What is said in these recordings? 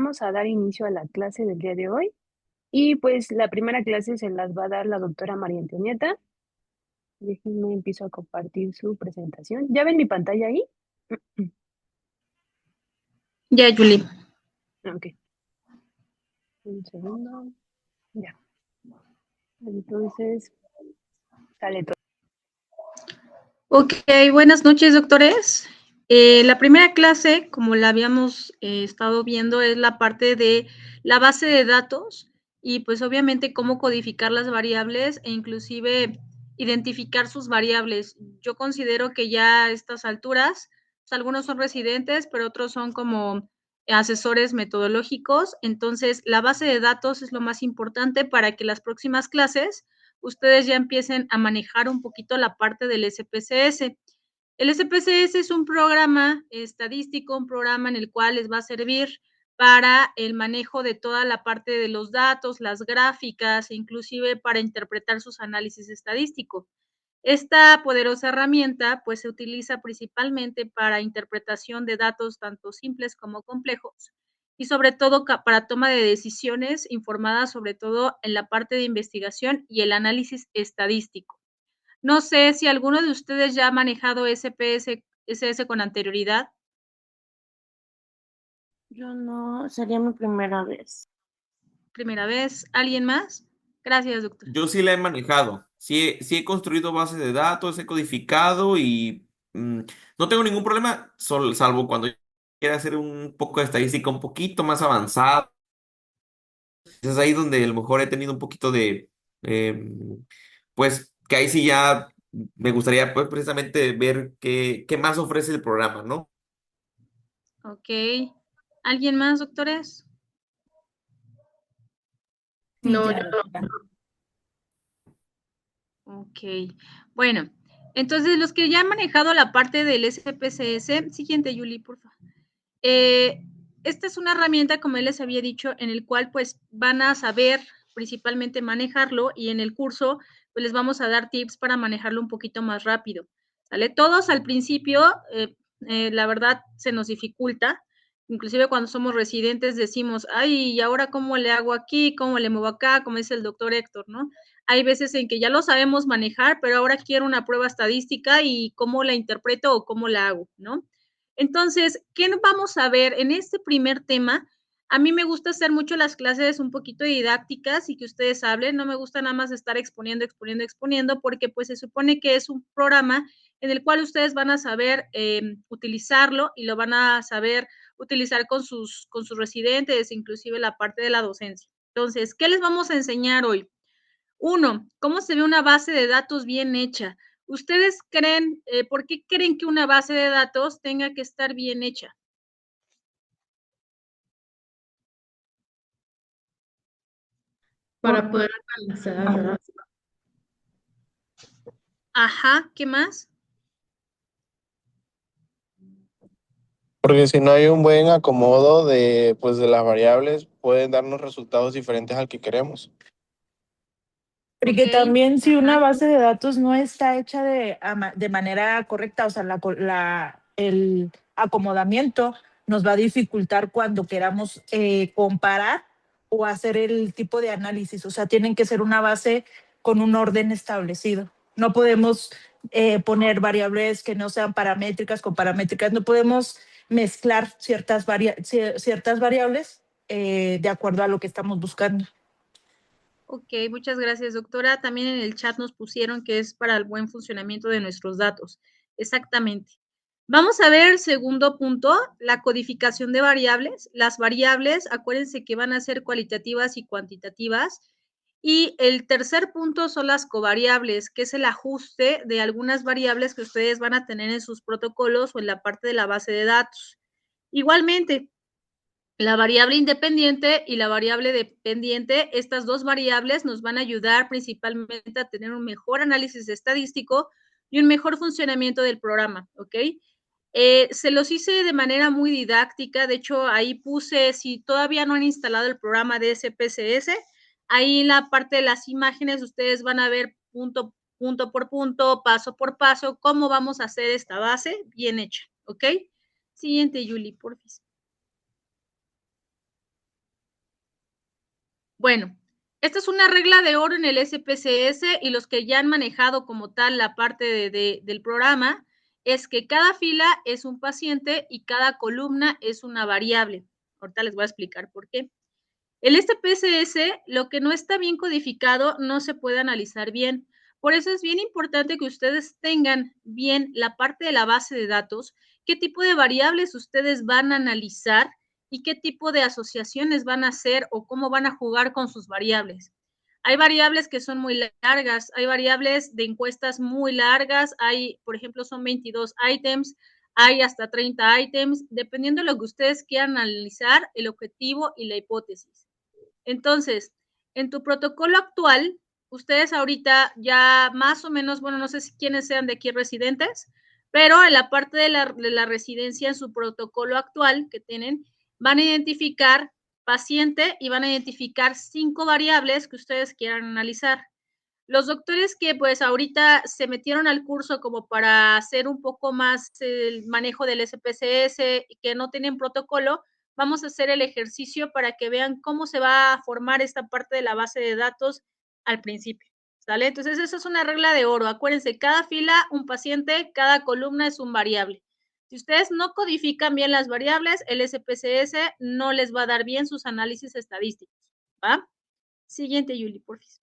vamos a dar inicio a la clase del día de hoy. Y pues la primera clase se las va a dar la doctora María Antonieta. Déjenme empiezo a compartir su presentación. ¿Ya ven mi pantalla ahí? Ya, Julie. Ok, un segundo. Ya. Entonces, sale todo. Ok, buenas noches, doctores. La primera clase, como la habíamos estado viendo, es la parte de la base de datos y pues obviamente cómo codificar las variables e inclusive identificar sus variables. Yo considero que ya a estas alturas, pues, algunos son residentes, pero otros son como asesores metodológicos. Entonces, la base de datos es lo más importante para que las próximas clases ustedes ya empiecen a manejar un poquito la parte del SPSS. El SPSS es un programa estadístico, un programa en el cual les va a servir para el manejo de toda la parte de los datos, las gráficas, e inclusive para interpretar sus análisis estadísticos. Esta poderosa herramienta pues se utiliza principalmente para interpretación de datos tanto simples como complejos y sobre todo para toma de decisiones informadas sobre todo en la parte de investigación y el análisis estadístico. No sé si alguno de ustedes ya ha manejado SPSS con anterioridad. Yo no, sería mi primera vez. Primera vez, ¿alguien más? Gracias, doctor. Yo sí la he manejado. Sí he construido bases de datos, he codificado y no tengo ningún problema, salvo cuando quiera hacer un poco de estadística un poquito más avanzada. Es ahí donde a lo mejor he tenido un poquito de, pues, que ahí sí ya me gustaría, pues, precisamente ver qué más ofrece el programa, ¿no? Ok. ¿Alguien más, doctores? No, Ya, yo no. Ok. Bueno, entonces los que ya han manejado la parte del SPSS, siguiente, Yuli, por favor. Esta es una herramienta, como les había dicho, en el cual pues van a saber principalmente manejarlo y en el curso pues les vamos a dar tips para manejarlo un poquito más rápido. ¿Sale? Todos al principio, la verdad, se nos dificulta. Inclusive cuando somos residentes decimos, ay, ¿y ahora cómo le hago aquí? ¿Cómo le muevo acá? Como dice el doctor Héctor, ¿no? Hay veces en que ya lo sabemos manejar, pero ahora quiero una prueba estadística y cómo la interpreto o cómo la hago, ¿no? Entonces, ¿qué vamos a ver en este primer tema? A mí me gusta hacer mucho las clases un poquito didácticas y que ustedes hablen, no me gusta nada más estar exponiendo, porque pues se supone que es un programa en el cual ustedes van a saber utilizarlo y lo van a saber utilizar con sus residentes, inclusive la parte de la docencia. Entonces, ¿qué les vamos a enseñar hoy? Uno, ¿cómo se ve una base de datos bien hecha? ¿Ustedes creen, por qué creen que una base de datos tenga que estar bien hecha? Para poder analizar. Ajá, ¿qué más? Porque si no hay un buen acomodo de, pues, de las variables, pueden darnos resultados diferentes al que queremos. Porque Ok, también si una ajá, base de datos no está hecha de manera correcta, o sea, el acomodamiento nos va a dificultar cuando queramos comparar o hacer el tipo de análisis. O sea, tienen que ser una base con un orden establecido. No podemos poner variables que no sean paramétricas con paramétricas. No podemos mezclar ciertas variables de acuerdo a lo que estamos buscando. ok, muchas gracias, doctora. También en el chat nos pusieron que es para el buen funcionamiento de nuestros datos. Exactamente. Vamos a ver el segundo punto, la codificación de variables. Las variables, acuérdense que van a ser cualitativas y cuantitativas. Y el tercer punto son las covariables, que es el ajuste de algunas variables que ustedes van a tener en sus protocolos o en la parte de la base de datos. Igualmente, la variable independiente y la variable dependiente, estas dos variables nos van a ayudar principalmente a tener un mejor análisis estadístico y un mejor funcionamiento del programa, ¿ok? Se los hice de manera muy didáctica, de hecho ahí puse, si todavía no han instalado el programa de SPSS, ahí en la parte de las imágenes ustedes van a ver punto por punto, paso por paso, cómo vamos a hacer esta base bien hecha, ¿ok? Siguiente, Yuli, por favor. Bueno, esta es una regla de oro en el SPSS y los que ya han manejado como tal la parte del programa es que cada fila es un paciente y cada columna es una variable. Ahorita les voy a explicar por qué. El SPSS, lo que no está bien codificado, no se puede analizar bien. Por eso es bien importante que ustedes tengan bien la parte de la base de datos, qué tipo de variables ustedes van a analizar y qué tipo de asociaciones van a hacer o cómo van a jugar con sus variables. Hay variables que son muy largas, hay variables de encuestas muy largas, hay, por ejemplo, son 22 ítems, hay hasta 30 ítems, dependiendo de lo que ustedes quieran analizar, el objetivo y la hipótesis. Entonces, en tu protocolo actual, ustedes ahorita ya más o menos, bueno, no sé si quiénes sean de aquí residentes, pero en la parte de la residencia en su protocolo actual que tienen, van a identificar paciente y van a identificar 5 variables que ustedes quieran analizar. Los doctores que pues ahorita se metieron al curso como para hacer un poco más el manejo del SPSS y que no tienen protocolo, vamos a hacer el ejercicio para que vean cómo se va a formar esta parte de la base de datos al principio, ¿sale? Entonces, esa es una regla de oro. Acuérdense, cada fila, un paciente, cada columna es un variable. Si ustedes no codifican bien las variables, el SPSS no les va a dar bien sus análisis estadísticos, ¿va? Siguiente, Yuli, por favor.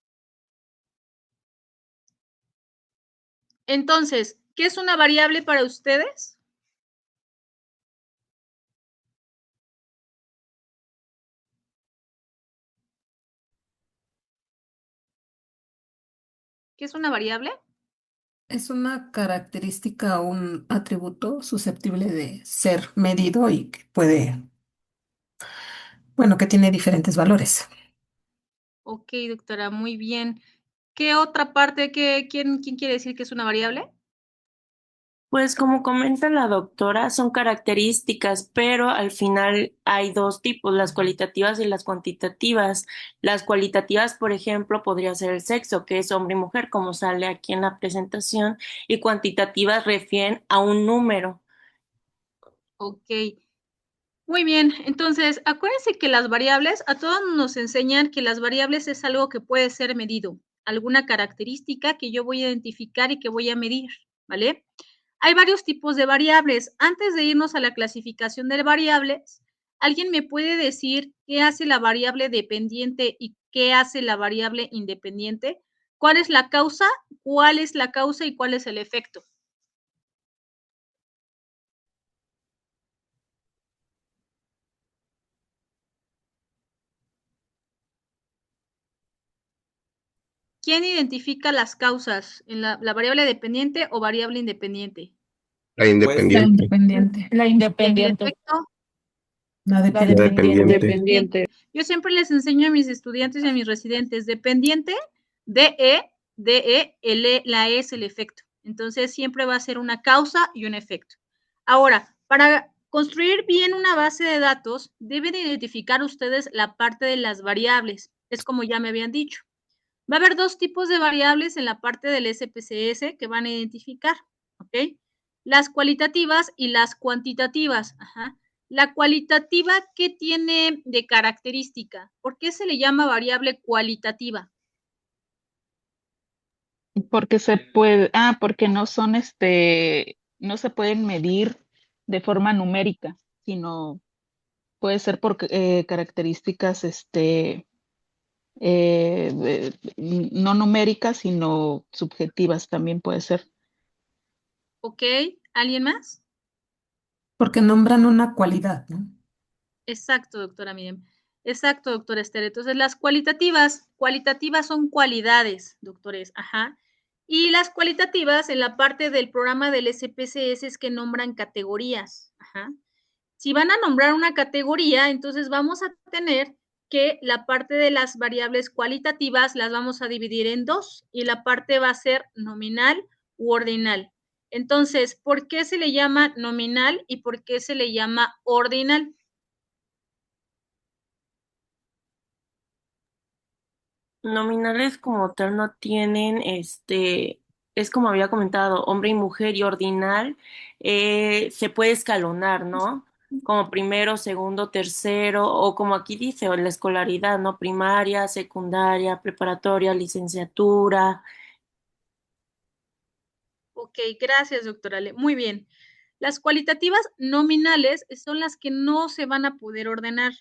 Entonces, ¿qué es una variable para ustedes? ¿Qué es una variable? Es una característica o un atributo susceptible de ser medido y que puede, bueno, que tiene diferentes valores. Ok, doctora, muy bien. ¿Qué otra parte, quién quiere decir que es una variable? Pues como comenta la doctora, son características, pero al final hay dos tipos, las cualitativas y las cuantitativas. Las cualitativas, por ejemplo, podría ser el sexo, que es hombre y mujer, como sale aquí en la presentación, y cuantitativas refieren a un número. Ok, muy bien. Entonces, acuérdense que las variables, a todos nos enseñan que las variables es algo que puede ser medido, alguna característica que yo voy a identificar y que voy a medir, ¿vale? Hay varios tipos de variables. Antes de irnos a la clasificación de variables, ¿alguien me puede decir qué hace la variable dependiente y qué hace la variable independiente? ¿Cuál es la causa? ¿Cuál es la causa y cuál es el efecto? ¿Quién identifica las causas en la variable dependiente o variable independiente? La Pues La independiente. independiente, La ¿El independiente. efecto? la La La dependiente. dependiente. dependiente. Yo siempre les enseño a mis estudiantes y a mis residentes, dependiente, DE, la E es el efecto. Entonces siempre va a ser una causa y un efecto. Ahora, para construir bien una base de datos, deben identificar ustedes la parte de las variables. Es como ya me habían dicho. Va a haber dos tipos de variables en la parte del SPSS que van a identificar, ¿ok? Las cualitativas y las cuantitativas. Ajá. La cualitativa, ¿qué tiene de característica? ¿Por qué se le llama variable cualitativa? Porque se puede, porque no son no se pueden medir de forma numérica, sino puede ser por características no numéricas, sino subjetivas también puede ser. ¿Ok? ¿Alguien más? Porque nombran una cualidad, ¿no? Exacto, doctora Miriam. Exacto, doctora Esther. Entonces, las cualitativas son cualidades, doctores. Ajá. Y las cualitativas en la parte del programa del SPSS es que nombran categorías. Ajá. Si van a nombrar una categoría, entonces vamos a tener que la parte de las variables cualitativas las vamos a dividir en dos y la parte va a ser nominal u ordinal. Entonces, ¿por qué se le llama nominal y por qué se le llama ordinal? Nominales como tal no tienen, es como había comentado, hombre y mujer y ordinal, se puede escalonar, ¿no? como primero, segundo, tercero, o como aquí dice, o la escolaridad, ¿no? Primaria, secundaria, preparatoria, licenciatura. Ok, gracias, doctora Ale. Muy bien. Las cualitativas nominales son las que no se van a poder ordenar.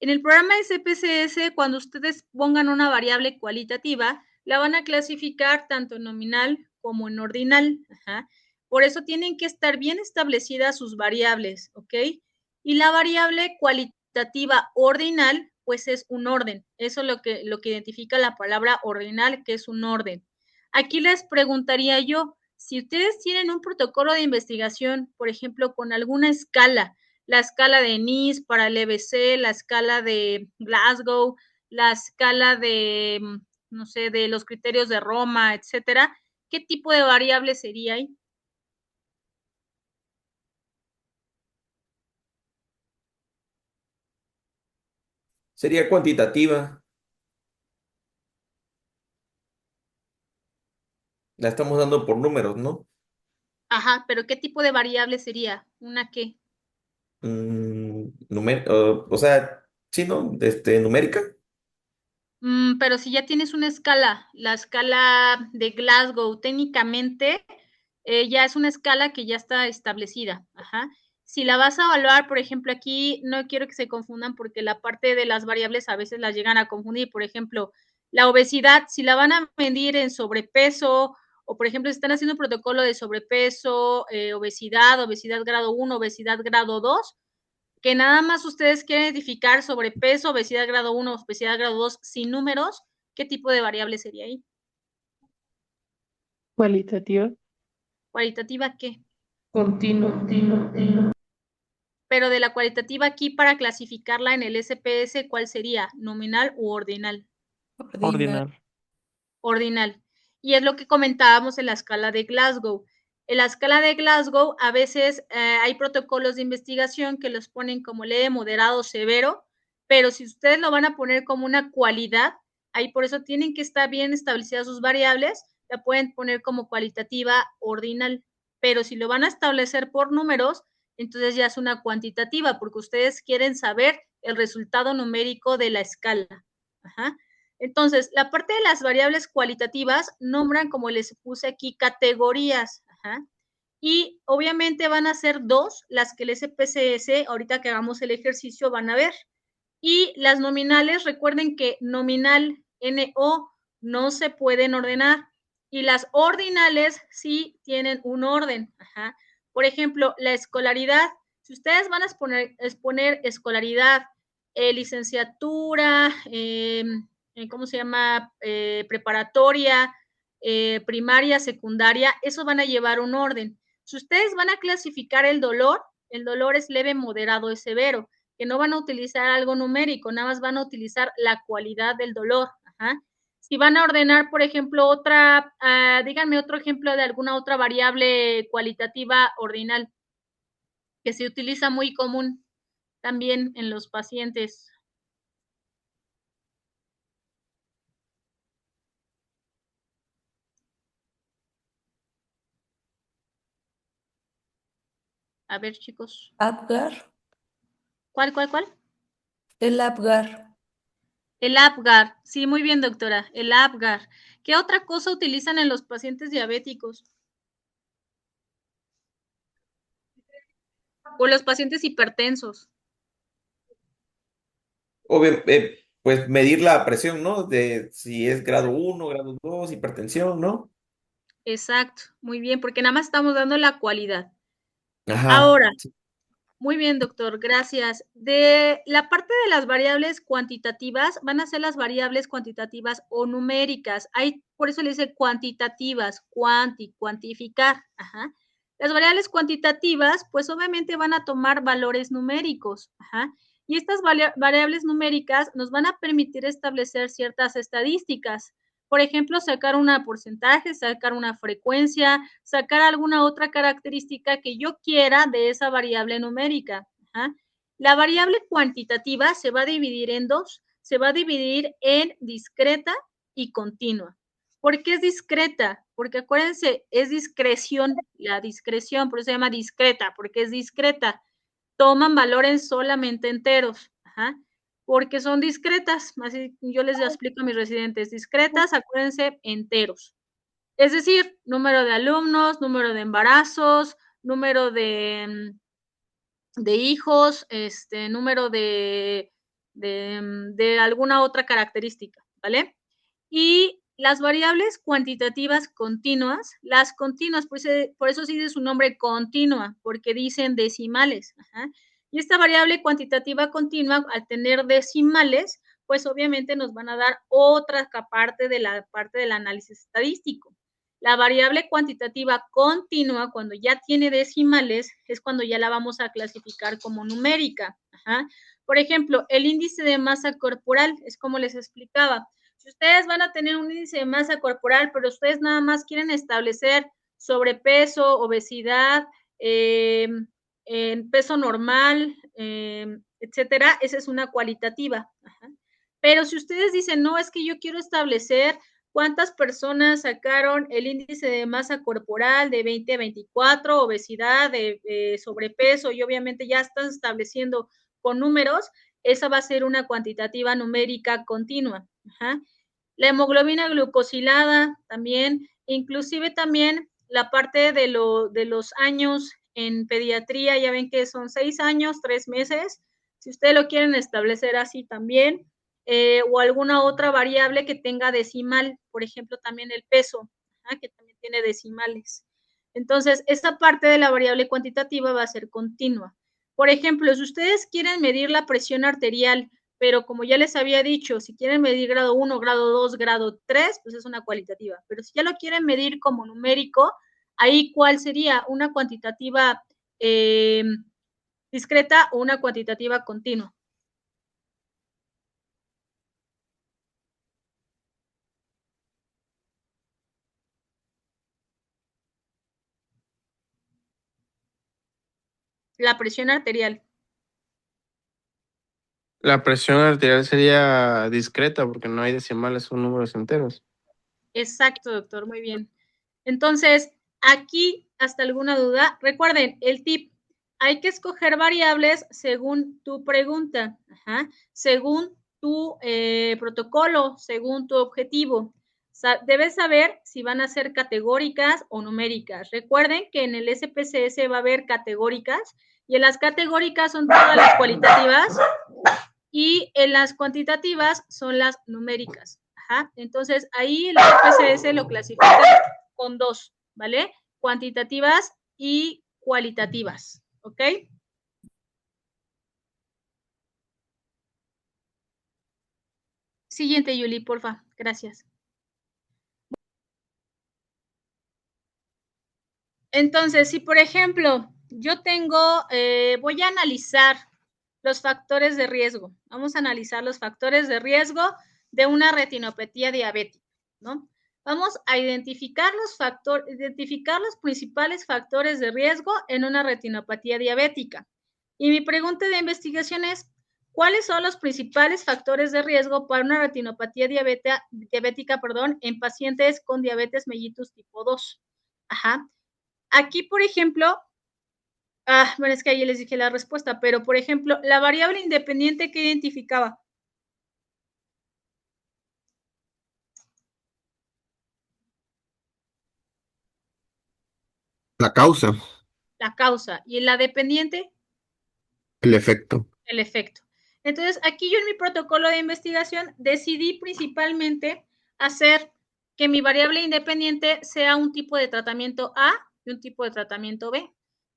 En el programa de CPCS, cuando ustedes pongan una variable cualitativa, la van a clasificar tanto en nominal como en ordinal. Ajá. Por eso tienen que estar bien establecidas sus variables, ¿ok? Y la variable cualitativa ordinal, pues es un orden. Eso es lo que identifica la palabra ordinal, que es un orden. Aquí les preguntaría yo, si ustedes tienen un protocolo de investigación, por ejemplo, con alguna escala, la escala de Nice para el EBC, la escala de Glasgow, la escala de, no sé, de los criterios de Roma, etcétera, ¿qué tipo de variable sería ahí? Sería cuantitativa. La estamos dando por números, ¿no? Ajá, pero ¿qué tipo de variable sería? ¿Una qué? O sea, sí, ¿no? Numérica. Pero si ya tienes una escala, la escala de Glasgow, técnicamente ya es una escala que ya está establecida. Ajá. Si la vas a evaluar, por ejemplo, aquí no quiero que se confundan porque la parte de las variables a veces las llegan a confundir. Por ejemplo, la obesidad, si la van a medir en sobrepeso, o por ejemplo, si están haciendo un protocolo de sobrepeso, obesidad, obesidad grado 1, obesidad grado 2, que nada más ustedes quieren identificar sobrepeso, obesidad grado 1, obesidad grado 2 sin números, ¿qué tipo de variable sería ahí? Cualitativa. ¿Cualitativa qué? Continua. Pero de la cualitativa aquí para clasificarla en el SPS, ¿cuál sería? ¿Nominal u ordinal? Ordinal. Ordinal. Y es lo que comentábamos en la escala de Glasgow. En la escala de Glasgow, a veces hay protocolos de investigación que los ponen como leve, moderado, severo, pero si ustedes lo van a poner como una cualidad, ahí por eso tienen que estar bien establecidas sus variables, la pueden poner como cualitativa ordinal. Pero si lo van a establecer por números, entonces ya es una cuantitativa, porque ustedes quieren saber el resultado numérico de la escala. Ajá. Entonces, la parte de las variables cualitativas nombran, como les puse aquí, categorías. Ajá. Y obviamente van a ser dos las que el SPSS, ahorita que hagamos el ejercicio, van a ver. Y las nominales, recuerden que nominal, NO, no se pueden ordenar. Y las ordinales sí tienen un orden. Ajá. Por ejemplo, la escolaridad. Si ustedes van a exponer escolaridad, licenciatura, ¿cómo se llama? Preparatoria, primaria, secundaria, eso van a llevar un orden. Si ustedes van a clasificar el dolor es leve, moderado y severo, que no van a utilizar algo numérico, nada más van a utilizar la cualidad del dolor. Ajá. Si van a ordenar, por ejemplo, díganme otro ejemplo de alguna otra variable cualitativa ordinal que se utiliza muy común también en los pacientes. A ver, chicos. Apgar. ¿Cuál? El Apgar. El Apgar. Sí, muy bien, doctora. El Apgar. ¿Qué otra cosa utilizan en los pacientes diabéticos? O los pacientes hipertensos. Pues medir la presión, ¿no? De si es grado 1, grado 2, hipertensión, ¿no? Exacto, muy bien, porque nada más estamos dando la cualidad. Ajá. Ahora, muy bien, doctor, gracias. De la parte de las variables cuantitativas, van a ser las variables cuantitativas o numéricas. Por eso le dice cuantitativas, cuantificar. Ajá. Las variables cuantitativas, pues obviamente van a tomar valores numéricos. Ajá. Y estas variables numéricas nos van a permitir establecer ciertas estadísticas. Por ejemplo, sacar un porcentaje, sacar una frecuencia, sacar alguna otra característica que yo quiera de esa variable numérica. Ajá. La variable cuantitativa se va a dividir en dos. Se va a dividir en discreta y continua. ¿Por qué es discreta? Porque acuérdense, es discreción, la discreción, por eso se llama discreta, porque es discreta. toman valores solamente enteros, ajá, porque son discretas, así yo les explico a mis residentes, discretas, acuérdense, enteros. Es decir, número de alumnos, número de embarazos, número de hijos, número de alguna otra característica, ¿vale? Y las variables cuantitativas continuas, las continuas, por eso sí dice su nombre continua, porque dicen decimales. Ajá. Y esta variable cuantitativa continua, al tener decimales, pues obviamente nos van a dar otra parte del análisis estadístico. La variable cuantitativa continua, cuando ya tiene decimales, es cuando ya la vamos a clasificar como numérica. Ajá. Por ejemplo, el índice de masa corporal, es como les explicaba. Si ustedes van a tener un índice de masa corporal, pero ustedes nada más quieren establecer sobrepeso, obesidad, peso normal, etcétera, esa es una cualitativa. Ajá. Pero si ustedes dicen, no, es que yo quiero establecer cuántas personas sacaron el índice de masa corporal de 20 a 24, obesidad, de sobrepeso, y obviamente ya están estableciendo con números, esa va a ser una cuantitativa numérica continua. Ajá. La hemoglobina glucosilada también, inclusive también la parte de los años en pediatría, ya ven que son 6 años, 3 meses, si ustedes lo quieren establecer así también, o alguna otra variable que tenga decimal, por ejemplo, también el peso, que también tiene decimales. Entonces, esa parte de la variable cuantitativa va a ser continua. Por ejemplo, si ustedes quieren medir la presión arterial, pero como ya les había dicho, si quieren medir grado 1, grado 2, grado 3, pues es una cualitativa. Pero si ya lo quieren medir como numérico, ahí ¿cuál sería? Una cuantitativa discreta o una cuantitativa continua. La presión arterial. La presión arterial sería discreta porque no hay decimales, son números enteros. Exacto, doctor, muy bien. Entonces, aquí, ¿hasta alguna duda? Recuerden, el tip, hay que escoger variables según tu pregunta, ajá, según tu protocolo, según tu objetivo. Debes saber si van a ser categóricas o numéricas. Recuerden que en el SPSS va a haber categóricas y en las categóricas son todas las cualitativas y en las cuantitativas son las numéricas. Ajá. Entonces, ahí el SPSS lo clasifica con dos, ¿vale? Cuantitativas y cualitativas, ¿ok? Siguiente, Yuli, porfa. Gracias. Entonces, si por ejemplo, yo tengo, voy a analizar los factores de riesgo. Vamos a analizar los factores de riesgo de una retinopatía diabética, ¿no? Vamos a identificar los principales factores de riesgo en una retinopatía diabética. Y mi pregunta de investigación es, ¿cuáles son los principales factores de riesgo para una retinopatía diabética, en pacientes con diabetes mellitus tipo 2? Ajá. Aquí, por ejemplo, bueno, es que ahí les dije la respuesta, pero por ejemplo, la variable independiente que identificaba. La causa, La causa. ¿Y la dependiente? el efecto. El efecto. Entonces, aquí yo en mi protocolo de investigación decidí principalmente hacer que mi variable independiente sea un tipo de tratamiento A y un tipo de tratamiento B.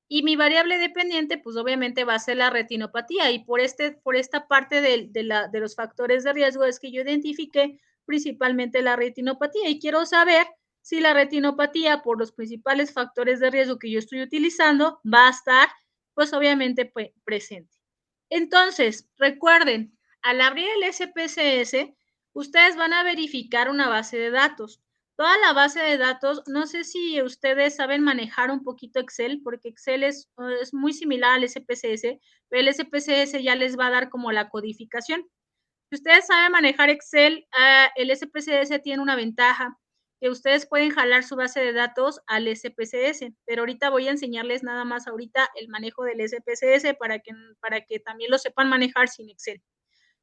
Y mi variable dependiente, pues obviamente va a ser la retinopatía. Y por esta parte de los factores de riesgo es que yo identifiqué principalmente la retinopatía. Y quiero saber si la retinopatía, por los principales factores de riesgo que yo estoy utilizando, va a estar, pues obviamente, presente. Entonces, recuerden, al abrir el SPSS, ustedes van a verificar una base de datos. Toda la base de datos, no sé si ustedes saben manejar un poquito Excel, porque Excel es muy similar al SPSS, pero el SPSS ya les va a dar como la codificación. Si ustedes saben manejar Excel, el SPSS tiene una ventaja, que ustedes pueden jalar su base de datos al SPSS, pero ahorita voy a enseñarles nada más ahorita el manejo del SPSS para que también lo sepan manejar sin Excel.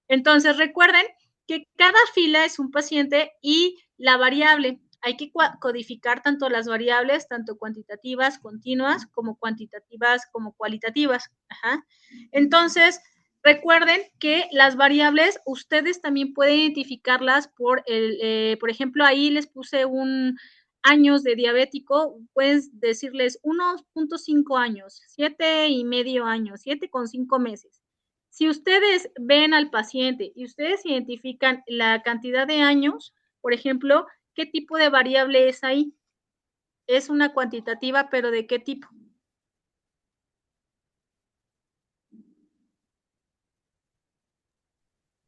Entonces, recuerden que cada fila es un paciente y la variable. Hay que codificar tanto las variables, tanto cuantitativas, continuas, como cuantitativas, como cualitativas. Ajá. Entonces, recuerden que las variables ustedes también pueden identificarlas por ejemplo, ahí les puse un años de diabético, puedes decirles 1.5 años, 7,5 años, 7,5 meses. Si ustedes ven al paciente y ustedes identifican la cantidad de años, por ejemplo, ¿qué tipo de variable es ahí? Es una cuantitativa, pero ¿de qué tipo?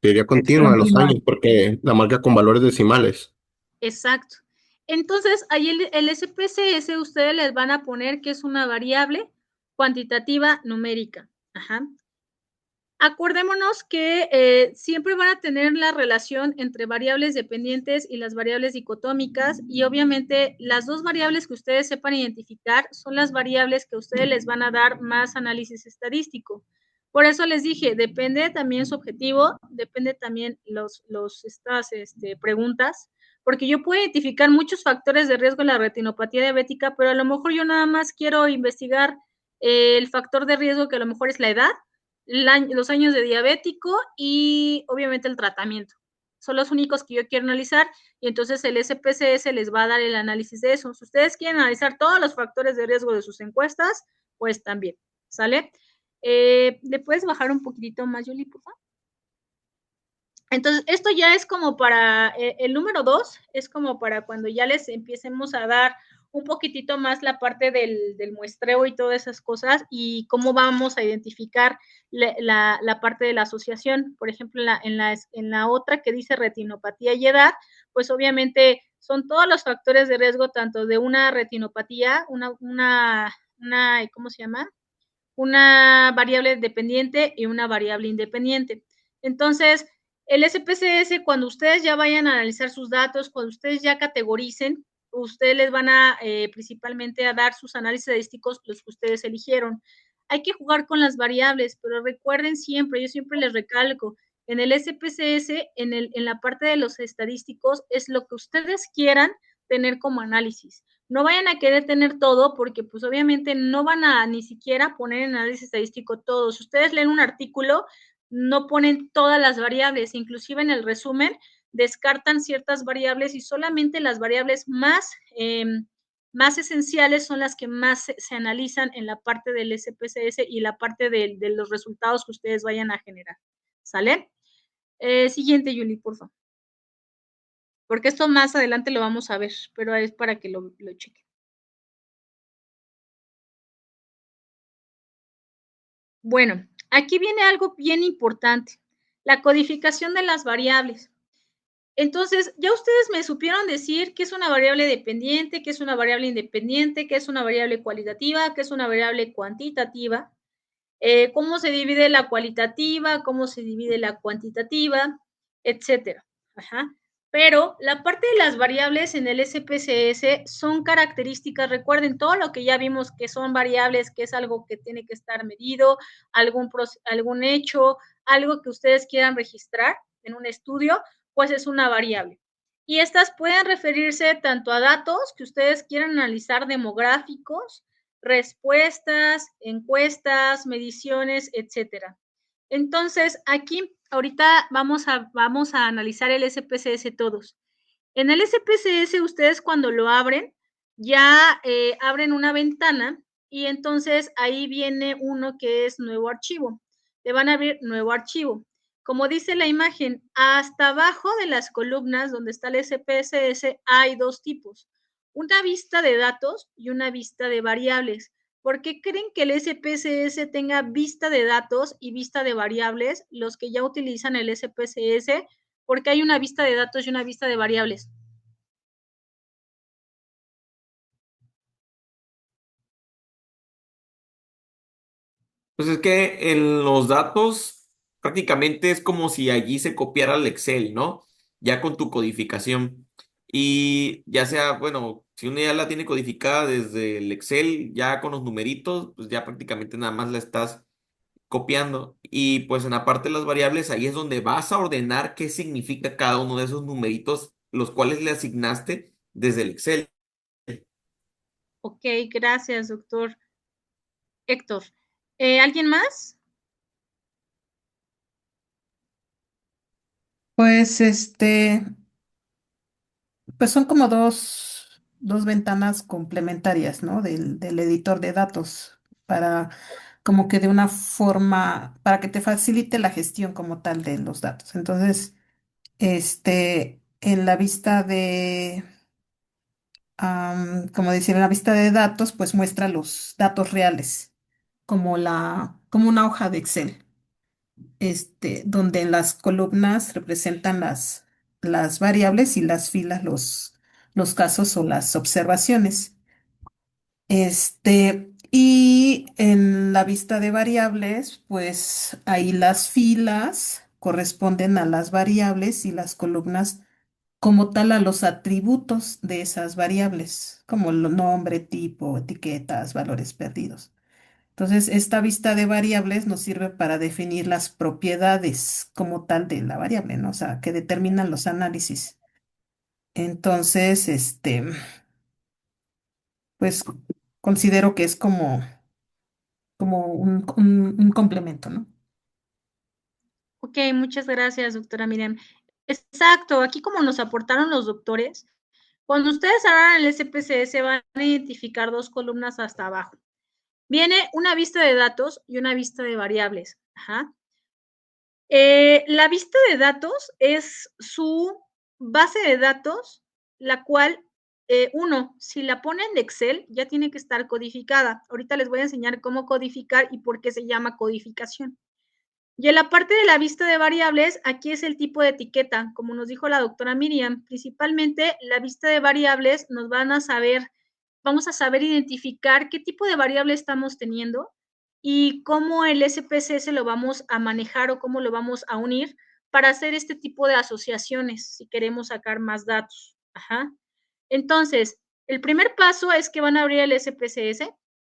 Sería continua a los años porque la marca con valores decimales. Exacto. Entonces, ahí el SPSS ustedes les van a poner que es una variable cuantitativa numérica. Ajá. Acordémonos que siempre van a tener la relación entre variables dependientes y las variables dicotómicas y obviamente las dos variables que ustedes sepan identificar son las variables que ustedes les van a dar más análisis estadístico. Por eso les dije, depende también su objetivo, depende también estas preguntas, porque yo puedo identificar muchos factores de riesgo en la retinopatía diabética, pero a lo mejor yo nada más quiero investigar el factor de riesgo que a lo mejor es la edad, los años de diabético y obviamente el tratamiento. Son los únicos que yo quiero analizar y entonces el SPSS les va a dar el análisis de eso. Si ustedes quieren analizar todos los factores de riesgo de sus encuestas, pues también, ¿sale? ¿Le puedes bajar un poquitito más, Yuli, por favor? Entonces, esto ya es como para, el número 2 es como para cuando ya les empecemos a dar un poquitito más la parte del muestreo y todas esas cosas y cómo vamos a identificar la parte de la asociación. Por ejemplo, en la otra que dice retinopatía y edad, pues obviamente son todos los factores de riesgo tanto de una retinopatía, ¿cómo se llama? Una variable dependiente y una variable independiente. Entonces, el SPSS, cuando ustedes ya vayan a analizar sus datos, cuando ustedes ya categoricen, ustedes les van a principalmente a dar sus análisis estadísticos, los que ustedes eligieron. Hay que jugar con las variables, pero recuerden siempre, yo siempre les recalco, en el SPSS, en la parte de los estadísticos, es lo que ustedes quieran tener como análisis. No vayan a querer tener todo porque pues obviamente no van a ni siquiera poner en análisis estadístico todo. Si ustedes leen un artículo, no ponen todas las variables, inclusive en el resumen descartan ciertas variables y solamente las variables más esenciales son las que más se analizan en la parte del SPSS y la parte de los resultados que ustedes vayan a generar. ¿Sale? Siguiente, Yuli, por favor. Porque esto más adelante lo vamos a ver, pero es para que lo chequen. Bueno, aquí viene algo bien importante, la codificación de las variables. Entonces, ya ustedes me supieron decir qué es una variable dependiente, qué es una variable independiente, qué es una variable cualitativa, qué es una variable cuantitativa, cómo se divide la cualitativa, cómo se divide la cuantitativa, etcétera. Ajá. Pero la parte de las variables en el SPSS son características, recuerden todo lo que ya vimos que son variables, que es algo que tiene que estar medido, algún hecho, algo que ustedes quieran registrar en un estudio, pues es una variable. Y estas pueden referirse tanto a datos que ustedes quieran analizar demográficos, respuestas, encuestas, mediciones, etcétera. Entonces, aquí ahorita vamos a analizar el SPSS todos. En el SPSS ustedes cuando lo abren, ya abren una ventana y entonces ahí viene uno que es nuevo archivo. Le van a abrir nuevo archivo. Como dice la imagen, hasta abajo de las columnas donde está el SPSS hay dos tipos, una vista de datos y una vista de variables. ¿Por qué creen que el SPSS tenga vista de datos y vista de variables? Los que ya utilizan el SPSS, porque hay una vista de datos y una vista de variables. Pues es que en los datos prácticamente es como si allí se copiara el Excel, ¿no? Ya con tu codificación. Y ya sea, bueno, si uno ya la tiene codificada desde el Excel, ya con los numeritos, pues ya prácticamente nada más la estás copiando. Y pues en la parte de las variables, ahí es donde vas a ordenar qué significa cada uno de esos numeritos, los cuales le asignaste desde el Excel. Ok, gracias, doctor Héctor. ¿Alguien más? Pues pues son como dos ventanas complementarias, ¿no? Del editor de datos para como que de una forma, para que te facilite la gestión como tal de los datos. Entonces, en la vista como decir, en la vista de datos, pues muestra los datos reales, como una hoja de Excel, donde en las columnas representan las variables y las filas los casos o las observaciones. Y en la vista de variables, pues ahí las filas corresponden a las variables y las columnas como tal a los atributos de esas variables, como el nombre, tipo, etiquetas, valores perdidos. Entonces, esta vista de variables nos sirve para definir las propiedades como tal de la variable, ¿no? O sea, que determinan los análisis. Entonces, pues considero que es como un complemento, ¿no? Ok, muchas gracias, doctora Miriam. Exacto, aquí como nos aportaron los doctores, cuando ustedes abran el SPSS van a identificar dos columnas hasta abajo. Viene una vista de datos y una vista de variables. Ajá. La vista de datos es su base de datos, la cual, si la ponen de Excel, ya tiene que estar codificada. Ahorita les voy a enseñar cómo codificar y por qué se llama codificación. Y en la parte de la vista de variables, aquí es el tipo de etiqueta, como nos dijo la doctora Miriam. Principalmente, la vista de variables vamos a saber identificar qué tipo de variable estamos teniendo y cómo el SPSS lo vamos a manejar o cómo lo vamos a unir para hacer este tipo de asociaciones si queremos sacar más datos. Ajá. Entonces, el primer paso es que van a abrir el SPSS.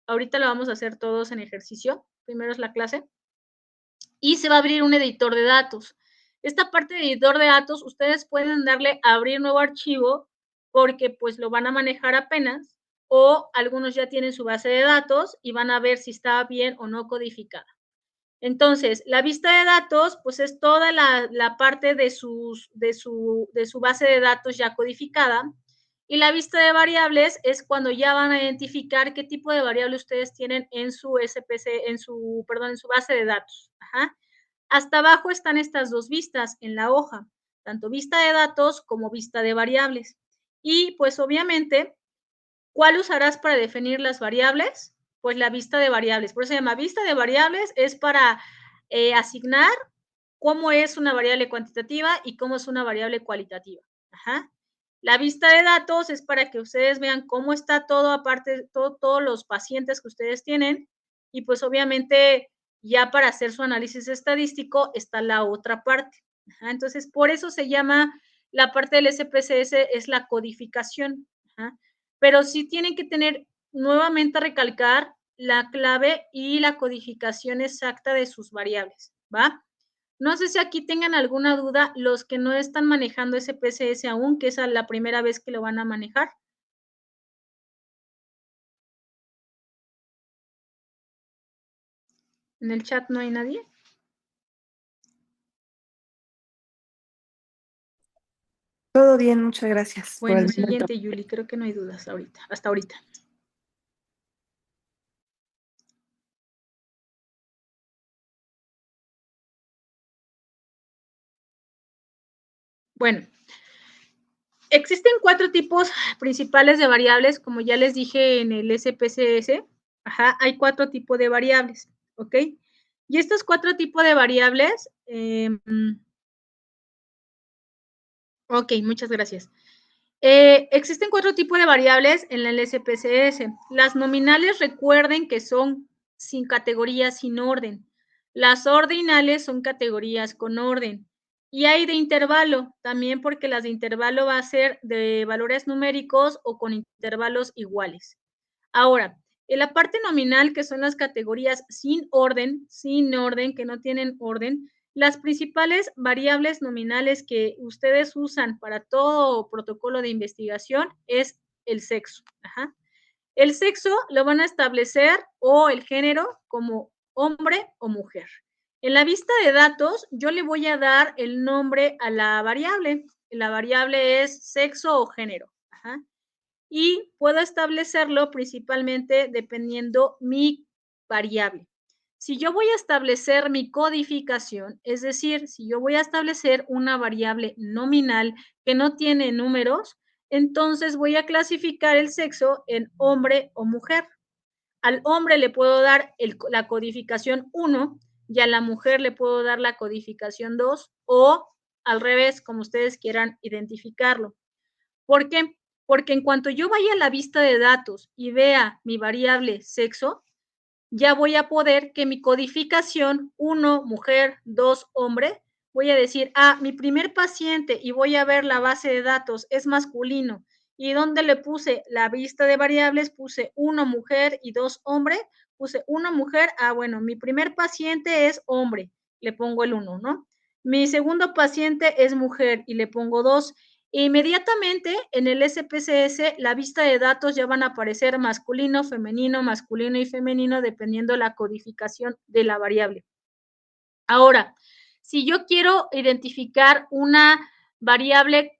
Ahorita lo vamos a hacer todos en ejercicio. Primero es la clase y se va a abrir un editor de datos. Esta parte de editor de datos, ustedes pueden darle a abrir nuevo archivo porque pues lo van a manejar apenas o algunos ya tienen su base de datos y van a ver si está bien o no codificada. Entonces, la vista de datos, pues es toda la parte de su base de datos ya codificada. Y la vista de variables es cuando ya van a identificar qué tipo de variable ustedes tienen en su SPC, en su base de datos. Ajá. Hasta abajo están estas dos vistas en la hoja, tanto vista de datos como vista de variables. Y pues obviamente, ¿cuál usarás para definir las variables? Pues la vista de variables. Por eso se llama vista de variables, es para asignar cómo es una variable cuantitativa y cómo es una variable cualitativa. Ajá. La vista de datos es para que ustedes vean cómo está todo, aparte, todos los pacientes que ustedes tienen. Y pues obviamente ya para hacer su análisis estadístico está la otra parte. Ajá. Entonces, por eso se llama la parte del SPSS, es la codificación. Ajá. Pero sí tienen que tener nuevamente recalcar la clave y la codificación exacta de sus variables, ¿va? No sé si aquí tengan alguna duda los que no están manejando SPSS aún, que es la primera vez que lo van a manejar. ¿En el chat no hay nadie? Todo bien, muchas gracias por Bueno, el momento. siguiente, Yuli, creo que no hay dudas ahorita, hasta ahorita. Bueno, existen 4 tipos principales de variables, como ya les dije en el SPSS. Ajá, hay 4 tipos de variables, ¿ok? Y estos 4 tipos de variables, ok, muchas gracias. Existen 4 tipos de variables en el SPSS. Las nominales, recuerden que son sin categorías, sin orden. Las ordinales son categorías con orden. Y hay de intervalo, también porque las de intervalo va a ser de valores numéricos o con intervalos iguales. Ahora, en la parte nominal, que son las categorías sin orden, que no tienen orden, las principales variables nominales que ustedes usan para todo protocolo de investigación es el sexo. Ajá. El sexo lo van a establecer o el género como hombre o mujer. En la vista de datos, yo le voy a dar el nombre a la variable. La variable es sexo o género. Ajá. Y puedo establecerlo principalmente dependiendo mi variable. Si yo voy a establecer mi codificación, es decir, si yo voy a establecer una variable nominal que no tiene números, entonces voy a clasificar el sexo en hombre o mujer. Al hombre le puedo dar la codificación 1 y a la mujer le puedo dar la codificación 2 o al revés, como ustedes quieran identificarlo. ¿Por qué? Porque en cuanto yo vaya a la vista de datos y vea mi variable sexo, ya voy a poder que mi codificación 1 mujer, 2 hombre, voy a decir, mi primer paciente y voy a ver la base de datos es masculino. ¿Y dónde le puse la vista de variables? Puse 1 mujer y 2 hombre. Puse 1 mujer, bueno, mi primer paciente es hombre, le pongo el 1, ¿no? Mi segundo paciente es mujer y le pongo 2. Inmediatamente en el SPSS la vista de datos ya van a aparecer masculino y femenino dependiendo la codificación de la variable. Ahora, si yo quiero identificar una variable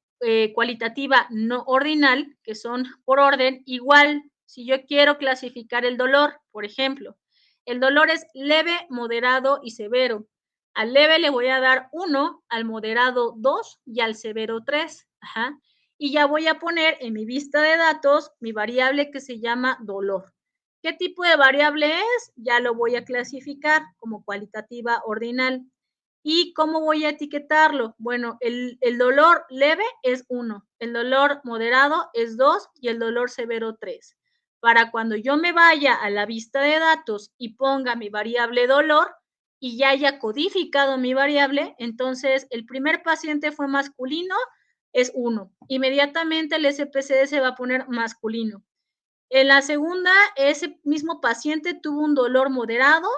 cualitativa no ordinal, que son por orden, igual, si yo quiero clasificar el dolor, por ejemplo, el dolor es leve, moderado y severo. Al leve le voy a dar 1, al moderado 2 y al severo 3. Ajá. Y ya voy a poner en mi vista de datos mi variable que se llama dolor. ¿Qué tipo de variable es? Ya lo voy a clasificar como cualitativa ordinal. ¿Y cómo voy a etiquetarlo? Bueno, el dolor leve es 1, el dolor moderado es 2 y el dolor severo 3. Para cuando yo me vaya a la vista de datos y ponga mi variable dolor y ya haya codificado mi variable, entonces el primer paciente fue masculino, es 1. Inmediatamente el SPSS va a poner masculino. En la segunda, ese mismo paciente tuvo un dolor moderado.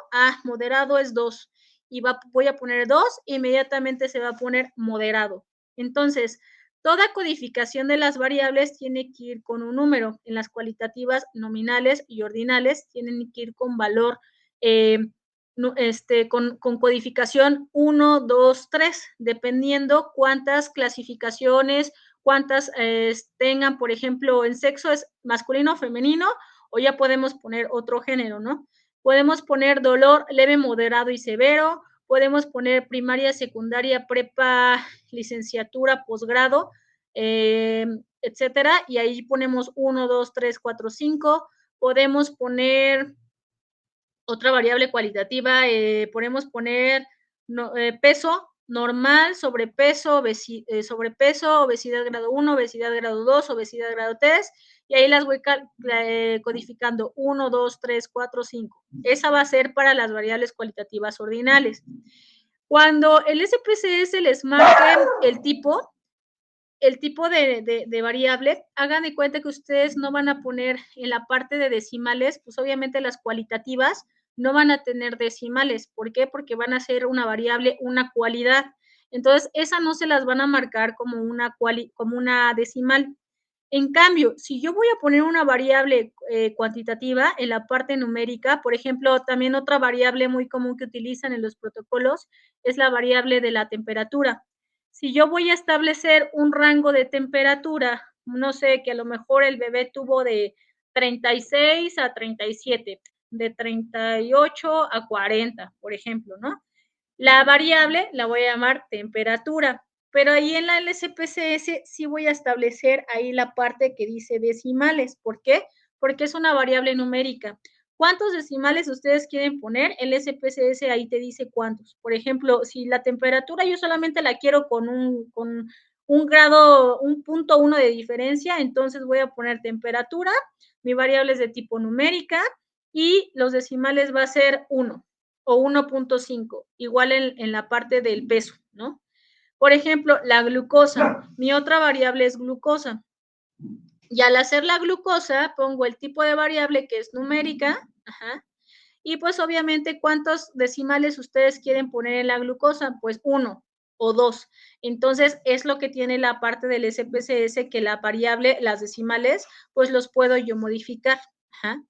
Moderado es 2. Y voy a poner 2, inmediatamente se va a poner moderado. Entonces, toda codificación de las variables tiene que ir con un número. En las cualitativas nominales y ordinales tienen que ir con valor, con codificación 1, 2, 3, dependiendo cuántas clasificaciones, cuántas tengan, por ejemplo, en sexo es masculino o femenino, o ya podemos poner otro género, ¿no? Podemos poner dolor leve, moderado y severo, podemos poner primaria, secundaria, prepa, licenciatura, posgrado, etcétera, y ahí ponemos 1, 2, 3, 4, 5, podemos poner otra variable cualitativa, podemos poner peso, normal, sobrepeso, obesidad grado 1, obesidad grado 2, obesidad grado 3, y ahí las voy codificando 1, 2, 3, 4, 5. Esa va a ser para las variables cualitativas ordinales. Cuando el SPSS les marque el tipo de variable, hagan de cuenta que ustedes no van a poner en la parte de decimales, pues obviamente las cualitativas no van a tener decimales. ¿Por qué? Porque van a ser una variable, una cualidad. Entonces, esa no se las van a marcar como una decimal. En cambio, si yo voy a poner una variable cuantitativa en la parte numérica, por ejemplo, también otra variable muy común que utilizan en los protocolos es la variable de la temperatura. Si yo voy a establecer un rango de temperatura, no sé, que a lo mejor el bebé tuvo de 36 a 37, de 38 a 40, por ejemplo, ¿no? La variable la voy a llamar temperatura, pero ahí en la LSPCS sí voy a establecer ahí la parte que dice decimales. ¿Por qué? Porque es una variable numérica. ¿Cuántos decimales ustedes quieren poner? El SPSS ahí te dice cuántos. Por ejemplo, si la temperatura yo solamente la quiero con un grado, 1.1 de diferencia, entonces voy a poner temperatura, mi variable es de tipo numérica y los decimales va a ser 1 o 1.5, igual en la parte del peso, ¿no? Por ejemplo, la glucosa. Mi otra variable es glucosa. Y al hacer la glucosa, pongo el tipo de variable que es numérica, ajá, y pues obviamente, ¿cuántos decimales ustedes quieren poner en la glucosa? Pues 1 o 2. Entonces, es lo que tiene la parte del SPSS, que la variable, las decimales, pues los puedo yo modificar. Ajá.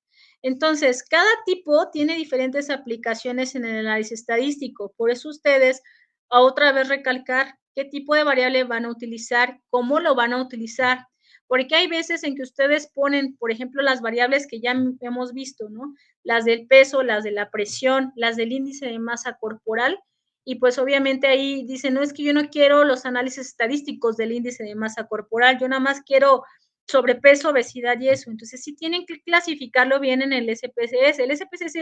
Entonces, cada tipo tiene diferentes aplicaciones en el análisis estadístico. Por eso ustedes, otra vez recalcar qué tipo de variable van a utilizar, cómo lo van a utilizar, porque hay veces en que ustedes ponen, por ejemplo, las variables que ya hemos visto, ¿no? Las del peso, las de la presión, las del índice de masa corporal, y pues obviamente ahí dicen, no, es que yo no quiero los análisis estadísticos del índice de masa corporal, yo nada más quiero sobrepeso, obesidad y eso. Entonces sí tienen que clasificarlo bien en el SPSS. El SPSS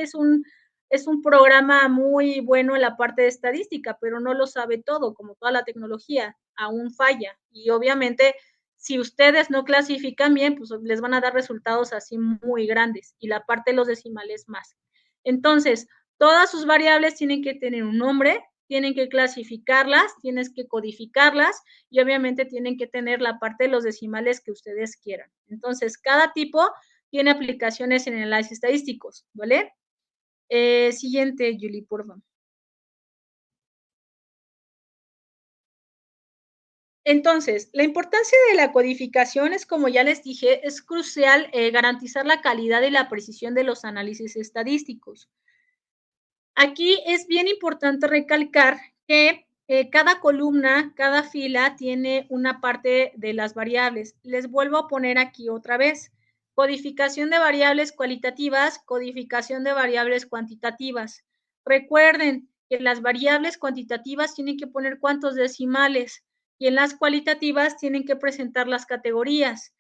es un programa muy bueno en la parte de estadística, pero no lo sabe todo, como toda la tecnología, aún falla. Y obviamente, si ustedes no clasifican bien, pues les van a dar resultados así muy grandes, y la parte de los decimales más. Entonces, todas sus variables tienen que tener un nombre, tienen que clasificarlas, tienes que codificarlas, y obviamente tienen que tener la parte de los decimales que ustedes quieran. Entonces, cada tipo tiene aplicaciones en análisis estadísticos, ¿vale? Siguiente, Julie, por favor. Entonces, la importancia de la codificación es, como ya les dije, es crucial garantizar la calidad y la precisión de los análisis estadísticos. Aquí es bien importante recalcar que cada columna, cada fila tiene una parte de las variables. Les vuelvo a poner aquí otra vez. Codificación de variables cualitativas, codificación de variables cuantitativas. Recuerden que las variables cuantitativas tienen que poner cuántos decimales, y en las cualitativas tienen que presentar las categorías.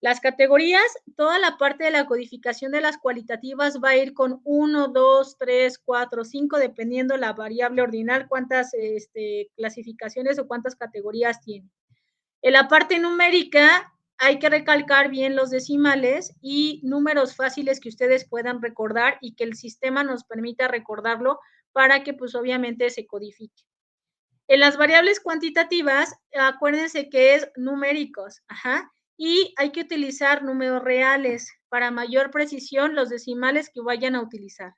Las categorías, toda la parte de la codificación de las cualitativas va a ir con 1, 2, 3, 4, 5, dependiendo la variable ordinal, cuántas clasificaciones o cuántas categorías tiene. En la parte numérica hay que recalcar bien los decimales y números fáciles que ustedes puedan recordar y que el sistema nos permita recordarlo para que pues obviamente se codifique. En las variables cuantitativas, acuérdense que es numéricos, ajá, y hay que utilizar números reales para mayor precisión los decimales que vayan a utilizar.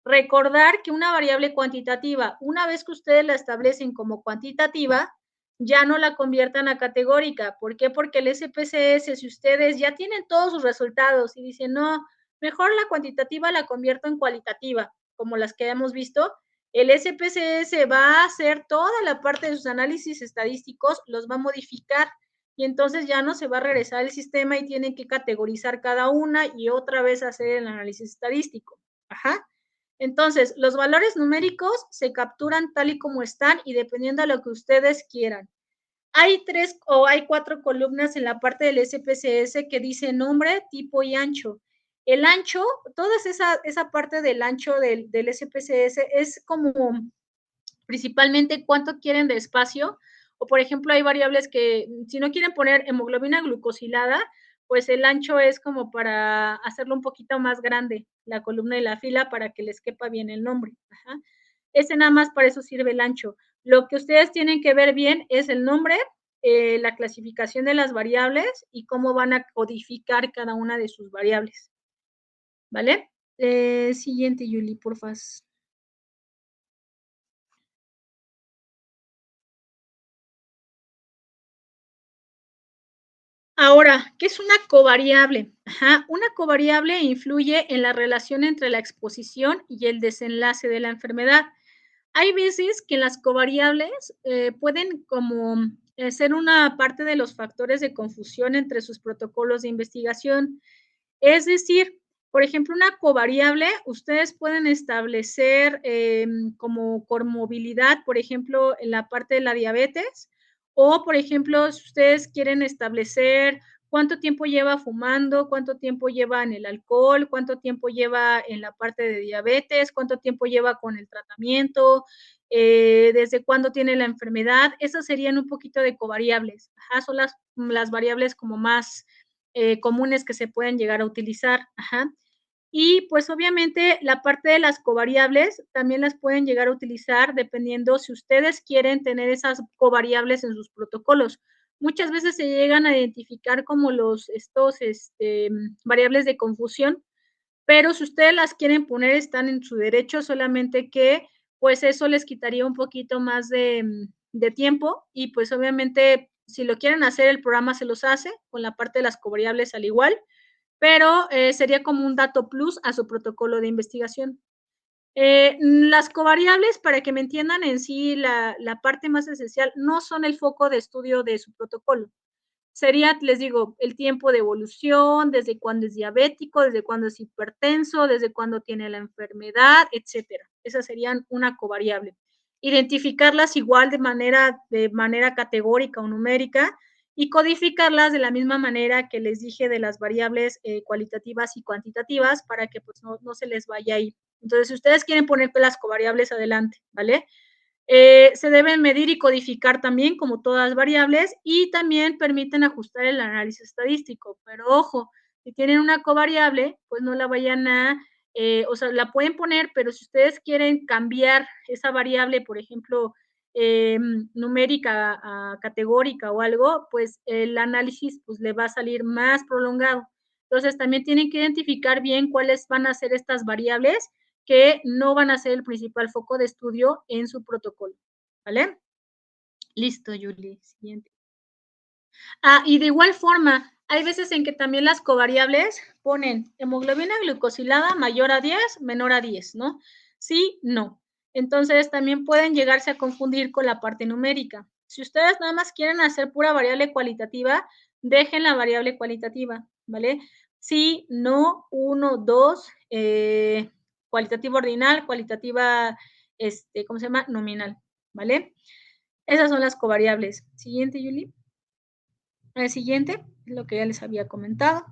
Recordar que una variable cuantitativa, una vez que ustedes la establecen como cuantitativa, ya no la conviertan a categórica. ¿Por qué? Porque el SPSS, si ustedes ya tienen todos sus resultados y dicen, no, mejor la cuantitativa la convierto en cualitativa, como las que hemos visto, el SPSS va a hacer toda la parte de sus análisis estadísticos, los va a modificar, y entonces ya no se va a regresar al sistema y tienen que categorizar cada una y otra vez hacer el análisis estadístico. Ajá. Entonces, los valores numéricos se capturan tal y como están y dependiendo de lo que ustedes quieran. Hay 3 o hay 4 columnas en la parte del SPSS que dice nombre, tipo y ancho. El ancho, toda esa parte del ancho del SPSS es como principalmente cuánto quieren de espacio, o por ejemplo hay variables que si no quieren poner hemoglobina glucosilada, pues el ancho es como para hacerlo un poquito más grande, la columna y la fila, para que les quepa bien el nombre. Ajá. Ese nada más para eso sirve el ancho. Lo que ustedes tienen que ver bien es el nombre, la clasificación de las variables y cómo van a codificar cada una de sus variables. ¿Vale? Siguiente, Yuli, por favor. Ahora, ¿qué es una covariable? Ajá, una covariable influye en la relación entre la exposición y el desenlace de la enfermedad. Hay veces que las covariables pueden como ser una parte de los factores de confusión entre sus protocolos de investigación. Es decir, por ejemplo, una covariable, ustedes pueden establecer como comorbilidad, por ejemplo, en la parte de la diabetes, o, por ejemplo, si ustedes quieren establecer cuánto tiempo lleva fumando, cuánto tiempo lleva en el alcohol, cuánto tiempo lleva en la parte de diabetes, cuánto tiempo lleva con el tratamiento, desde cuándo tiene la enfermedad, esas serían un poquito de covariables. Ajá, son las variables como más comunes que se pueden llegar a utilizar. Ajá. Y pues obviamente la parte de las covariables también las pueden llegar a utilizar dependiendo si ustedes quieren tener esas covariables en sus protocolos. Muchas veces se llegan a identificar como estos variables de confusión, pero si ustedes las quieren poner están en su derecho, solamente que pues eso les quitaría un poquito más de tiempo y pues obviamente si lo quieren hacer el programa se los hace con la parte de las covariables al igual, pero sería como un dato plus a su protocolo de investigación. Las covariables, para que me entiendan en sí, la parte más esencial, no son el foco de estudio de su protocolo. Sería, les digo, el tiempo de evolución, desde cuándo es diabético, desde cuándo es hipertenso, desde cuándo tiene la enfermedad, etcétera. Esas serían una covariable. Identificarlas igual de manera categórica o numérica y codificarlas de la misma manera que les dije de las variables cualitativas y cuantitativas para que pues no se les vaya ahí. Entonces, si ustedes quieren poner las covariables adelante, ¿vale? Se deben medir y codificar también como todas variables y también permiten ajustar el análisis estadístico. Pero ojo, si tienen una covariable, pues no la vayan o sea, la pueden poner, pero si ustedes quieren cambiar esa variable, por ejemplo, numérica a categórica o algo, pues el análisis pues le va a salir más prolongado. Entonces también tienen que identificar bien cuáles van a ser estas variables que no van a ser el principal foco de estudio en su protocolo, ¿vale? Listo, Julie. Siguiente. Y de igual forma, hay veces en que también las covariables ponen hemoglobina glucosilada mayor a 10, menor a 10, ¿no? Sí, no. Entonces, también pueden llegarse a confundir con la parte numérica. Si ustedes nada más quieren hacer pura variable cualitativa, dejen la variable cualitativa, ¿vale? Sí, no, 1, 2, cualitativa ordinal, cualitativa, ¿cómo se llama? Nominal, ¿vale? Esas son las covariables. Siguiente, Julie. El siguiente, lo que ya les había comentado.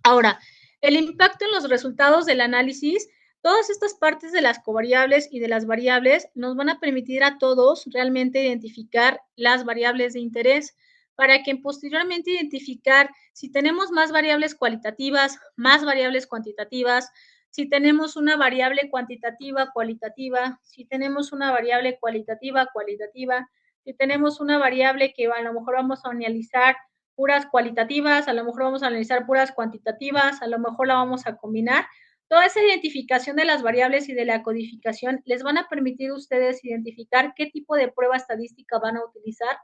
Ahora, el impacto en los resultados del análisis, todas estas partes de las covariables y de las variables nos van a permitir a todos realmente identificar las variables de interés para que posteriormente identificar si tenemos más variables cualitativas, más variables cuantitativas, si tenemos una variable cuantitativa, cualitativa, si tenemos una variable cualitativa, cualitativa, si tenemos una variable que a lo mejor vamos a analizar puras cualitativas, a lo mejor vamos a analizar puras cuantitativas, a lo mejor la vamos a combinar. Toda esa identificación de las variables y de la codificación les van a permitir a ustedes identificar qué tipo de prueba estadística van a utilizar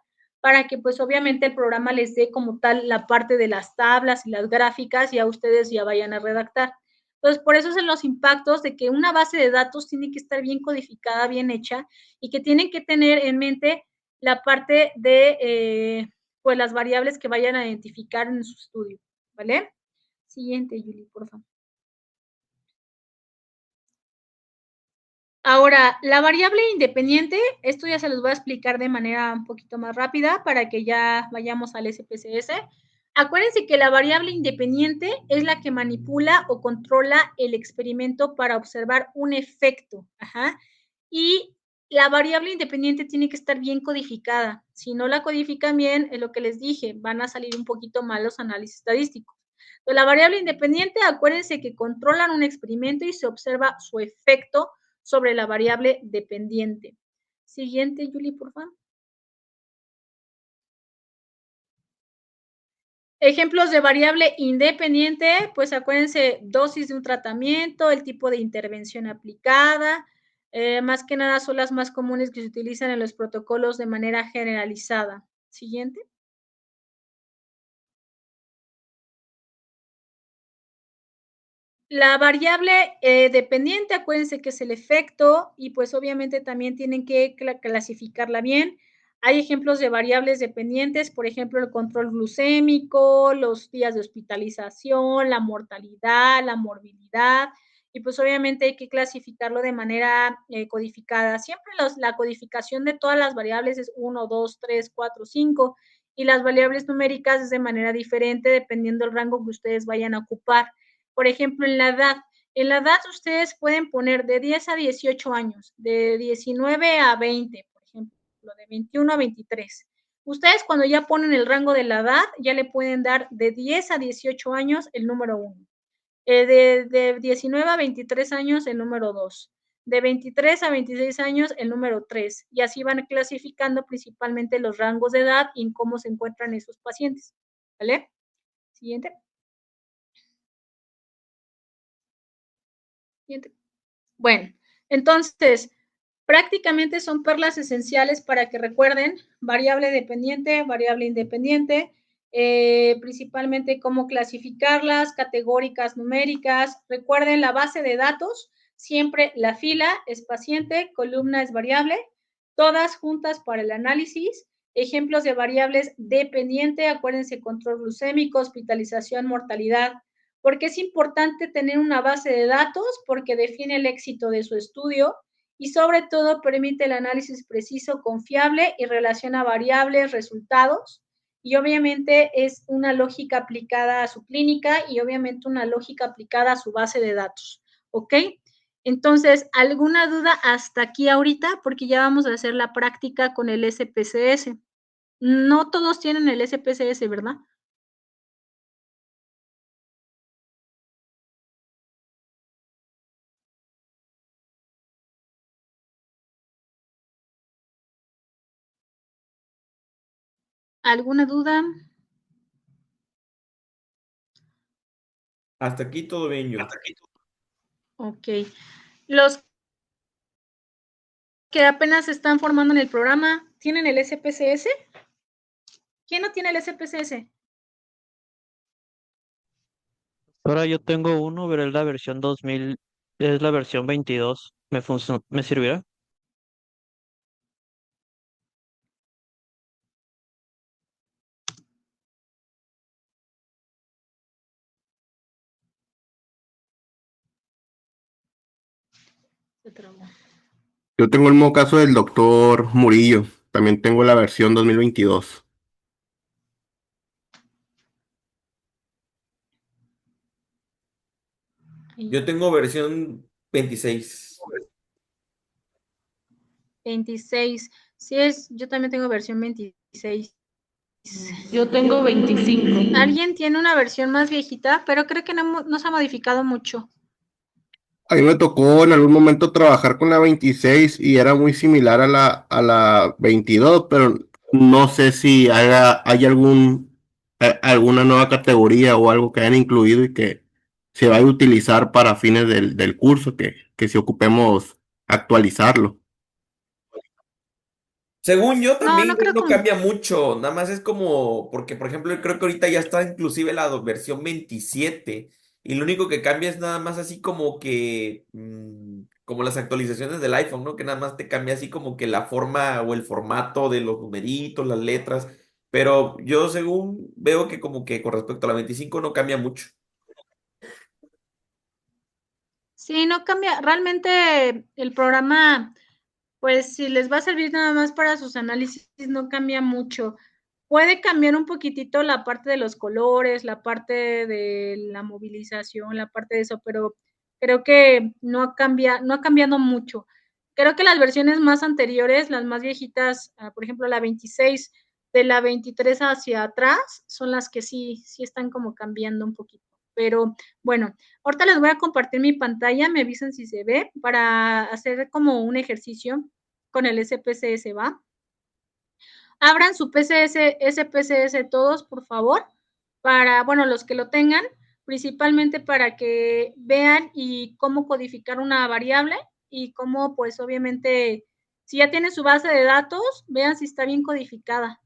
para que pues obviamente el programa les dé como tal la parte de las tablas y las gráficas y a ustedes ya vayan a redactar. Entonces, por eso son los impactos de que una base de datos tiene que estar bien codificada, bien hecha y que tienen que tener en mente la parte de pues las variables que vayan a identificar en su estudio, ¿vale? Siguiente, Julie, por favor. Ahora, la variable independiente, esto ya se los voy a explicar de manera un poquito más rápida para que ya vayamos al SPSS. Acuérdense que la variable independiente es la que manipula o controla el experimento para observar un efecto. Ajá. Y la variable independiente tiene que estar bien codificada. Si no la codifican bien, es lo que les dije, van a salir un poquito mal los análisis estadísticos. Entonces, la variable independiente, acuérdense que controlan un experimento y se observa su efecto sobre la variable dependiente. Siguiente, Julie, por favor. Ejemplos de variable independiente, pues acuérdense, dosis de un tratamiento, el tipo de intervención aplicada, más que nada son las más comunes que se utilizan en los protocolos de manera generalizada. Siguiente. La variable dependiente, acuérdense que es el efecto y pues obviamente también tienen que clasificarla bien. Hay ejemplos de variables dependientes, por ejemplo, el control glucémico, los días de hospitalización, la mortalidad, la morbilidad, y pues obviamente hay que clasificarlo de manera codificada. Siempre la codificación de todas las variables es 1, 2, 3, 4, 5, y las variables numéricas es de manera diferente dependiendo del rango que ustedes vayan a ocupar. Por ejemplo, en la edad ustedes pueden poner de 10 a 18 años, de 19 a 20, por ejemplo, de 21 a 23. Ustedes cuando ya ponen el rango de la edad, ya le pueden dar de 10 a 18 años el número 1. De 19 a 23 años, el número 2. De 23 a 26 años, el número 3. Y así van clasificando principalmente los rangos de edad y en cómo se encuentran esos pacientes. ¿Vale? Siguiente. Siguiente. Bueno, entonces, prácticamente son perlas esenciales para que recuerden variable dependiente, variable independiente, principalmente cómo clasificarlas, categóricas, numéricas. Recuerden la base de datos, siempre la fila es paciente, columna es variable, todas juntas para el análisis. Ejemplos de variables dependiente, acuérdense, control glucémico, hospitalización, mortalidad. ¿Por qué es importante tener una base de datos? Porque define el éxito de su estudio y sobre todo permite el análisis preciso, confiable y relaciona variables, resultados. Y obviamente es una lógica aplicada a su clínica y obviamente una lógica aplicada a su base de datos. ¿Ok? Entonces, ¿alguna duda hasta aquí ahorita? Porque ya vamos a hacer la práctica con el SPSS. No todos tienen el SPSS, ¿verdad? ¿Alguna duda? Hasta aquí todo bien yo. Ok. Los que apenas se están formando en el programa, ¿tienen el SPSS? ¿Quién no tiene el SPSS? Ahora yo tengo uno, pero es la versión 2000, es la versión 22. ¿Me servirá? Se trabó. Yo tengo el mismo caso del doctor Murillo. También tengo la versión 2022. Yo tengo versión 26. 26. Sí es, yo también tengo versión 26. Yo tengo 25. Alguien tiene una versión más viejita, pero creo que no se ha modificado mucho. A mí me tocó en algún momento trabajar con la 26 y era muy similar a la 22, pero no sé si hay alguna nueva categoría o algo que hayan incluido y que se vaya a utilizar para fines del curso, que si ocupemos actualizarlo. Según yo No, también no creo no como. cambia mucho, nada más es como, porque por ejemplo creo que ahorita ya está inclusive la versión 27 y lo único que cambia es nada más así como que, como las actualizaciones del iPhone, ¿no? Que nada más te cambia así como que la forma o el formato de los numeritos, las letras, pero yo según veo que como que con respecto a la 25 no cambia mucho. Sí, no cambia. Realmente el programa, pues si les va a servir nada más para sus análisis, no cambia mucho. Puede cambiar un poquitito la parte de los colores, la parte de la movilización, la parte de eso, pero creo que no ha cambiado mucho. Creo que las versiones más anteriores, las más viejitas, por ejemplo, la 26, de la 23 hacia atrás, son las que sí están como cambiando un poquito. Pero bueno, ahorita les voy a compartir mi pantalla, me avisan si se ve, para hacer como un ejercicio con el SPSS, ¿va? Abran su SPSS todos, por favor, para, bueno, los que lo tengan, principalmente para que vean y cómo codificar una variable y cómo, pues, obviamente, si ya tienen su base de datos, vean si está bien codificada.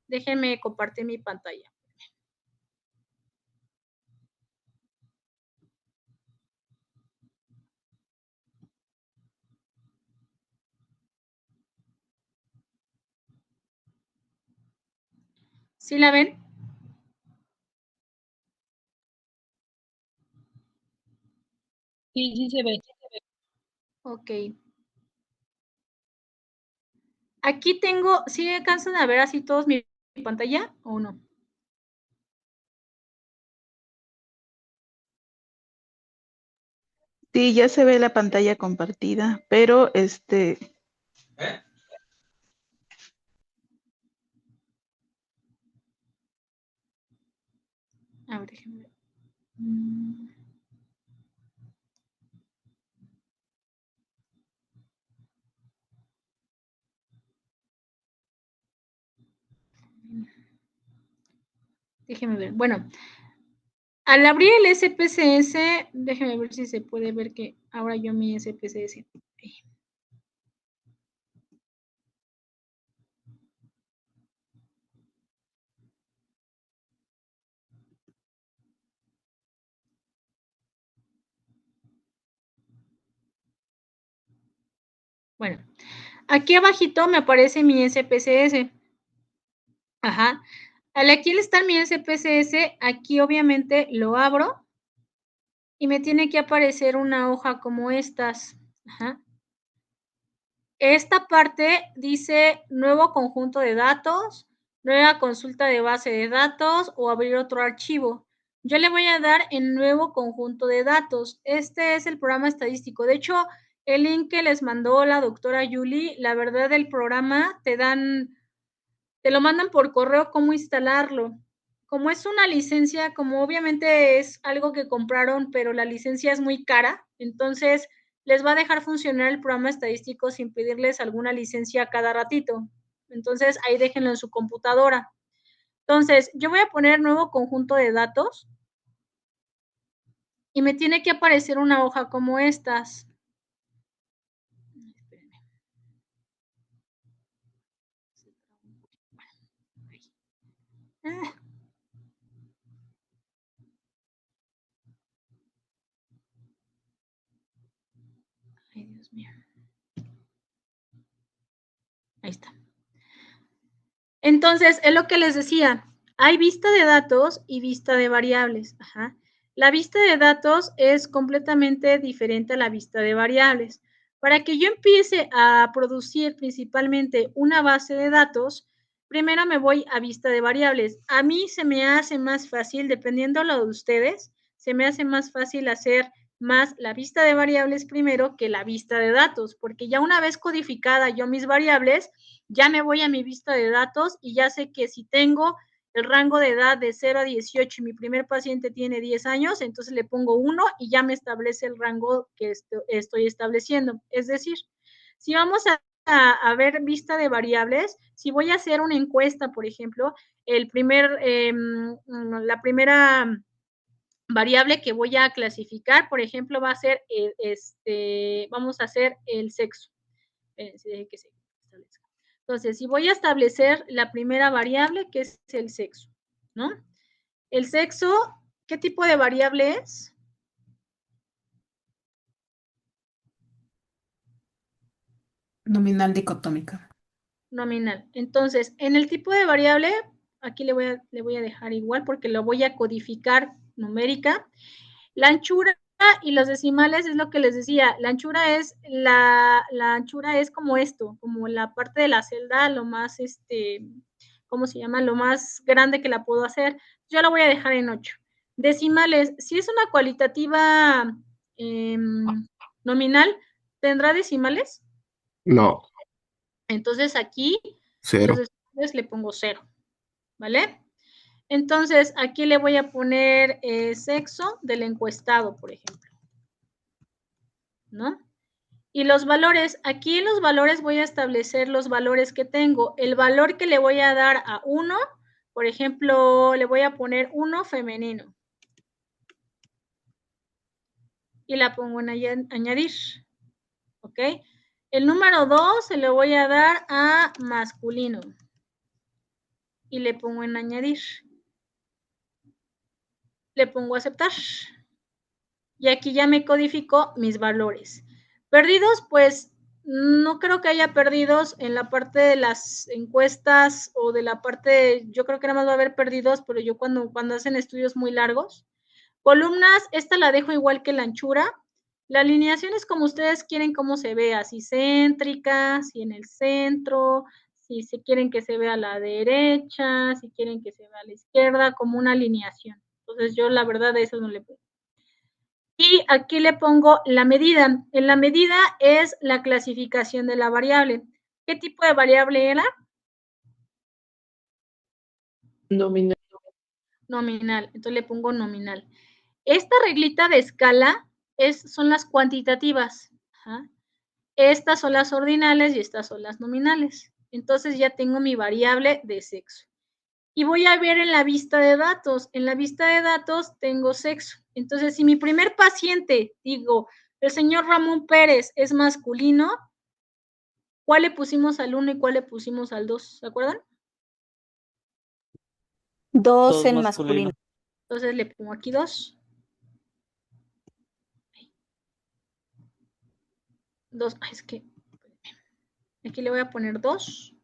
Déjenme compartir mi pantalla. ¿Sí la ven? Sí se ve. Ok. Aquí tengo, ¿sí alcanzan a ver así todos mi pantalla o no? Sí, ya se ve la pantalla compartida, pero A ver, déjenme ver. Déjeme ver. Bueno, al abrir el SPSS, déjeme ver si se puede ver que ahora yo mi SPSS. Bueno, aquí abajito me aparece mi SPSS. Ajá. Aquí está mi SPSS, aquí obviamente lo abro y me tiene que aparecer una hoja como estas. Ajá. Esta parte dice nuevo conjunto de datos, nueva consulta de base de datos o abrir otro archivo. Yo le voy a dar en nuevo conjunto de datos. Este es el programa estadístico. De hecho, el link que les mandó la doctora Yuli, la verdad del programa te lo mandan por correo cómo instalarlo. Como es una licencia, como obviamente es algo que compraron, pero la licencia es muy cara, entonces les va a dejar funcionar el programa estadístico sin pedirles alguna licencia cada ratito. Entonces ahí déjenlo en su computadora. Entonces yo voy a poner nuevo conjunto de datos y me tiene que aparecer una hoja como estas. Ay, Dios mío. Ahí está. Entonces, es lo que les decía, hay vista de datos y vista de variables. Ajá. La vista de datos es completamente diferente a la vista de variables. Para que yo empiece a producir principalmente una base de datos, primero me voy a vista de variables. A mí se me hace más fácil, dependiendo de lo de ustedes, se me hace más fácil hacer más la vista de variables primero que la vista de datos, porque ya una vez codificada yo mis variables, ya me voy a mi vista de datos y ya sé que si tengo el rango de edad de 0 a 18 y mi primer paciente tiene 10 años, entonces le pongo 1 y ya me establece el rango que estoy estableciendo. Es decir, si vamos a ver vista de variables, si voy a hacer una encuesta, por ejemplo, la primera variable que voy a clasificar, por ejemplo, va a ser, vamos a hacer el sexo. Que se establezca. Entonces, si voy a establecer la primera variable, que es el sexo, ¿no? El sexo, ¿qué tipo de variable es? Nominal dicotómica. Nominal. Entonces, en el tipo de variable, aquí le voy a dejar igual porque lo voy a codificar numérica. La anchura y los decimales es lo que les decía. La anchura es como esto, como la parte de la celda, lo más, ¿cómo se llama? Lo más grande que la puedo hacer. Yo la voy a dejar en 8. Decimales, si es una cualitativa nominal, ¿tendrá decimales? No, Entonces aquí los 0. decimales le pongo 0, ¿vale? Entonces aquí le voy a poner sexo del encuestado, por ejemplo, ¿no? Y los valores, aquí en los valores voy a establecer los valores que tengo. El valor que le voy a dar a 1, por ejemplo, le voy a poner 1 femenino. Y la pongo en añadir, ¿ok? El número 2 se lo voy a dar a masculino. Y le pongo en añadir. Le pongo aceptar. Y aquí ya me codificó mis valores. Perdidos, pues no creo que haya perdidos en la parte de las encuestas o de la parte, yo creo que nada más va a haber perdidos, pero yo cuando hacen estudios muy largos. Columnas, esta la dejo igual que la anchura. La alineación es como ustedes quieren cómo se vea, si céntrica, si en el centro, si se quieren que se vea a la derecha, si quieren que se vea a la izquierda, como una alineación. Entonces yo la verdad de eso no le puedo. Y aquí le pongo la medida. En la medida es la clasificación de la variable. ¿Qué tipo de variable era? Nominal. Nominal. Entonces le pongo nominal. Esta reglita de escala son las cuantitativas. Ajá. Estas son las ordinales y estas son las nominales. Entonces ya tengo mi variable de sexo. Y voy a ver en la vista de datos. En la vista de datos tengo sexo. Entonces, si mi primer paciente, digo, el señor Ramón Pérez es masculino, ¿cuál le pusimos al 1 y cuál le pusimos al 2? ¿Se acuerdan? 2 Dos en masculino. masculino. Entonces le pongo aquí 2. 2, es que aquí le voy a poner 2.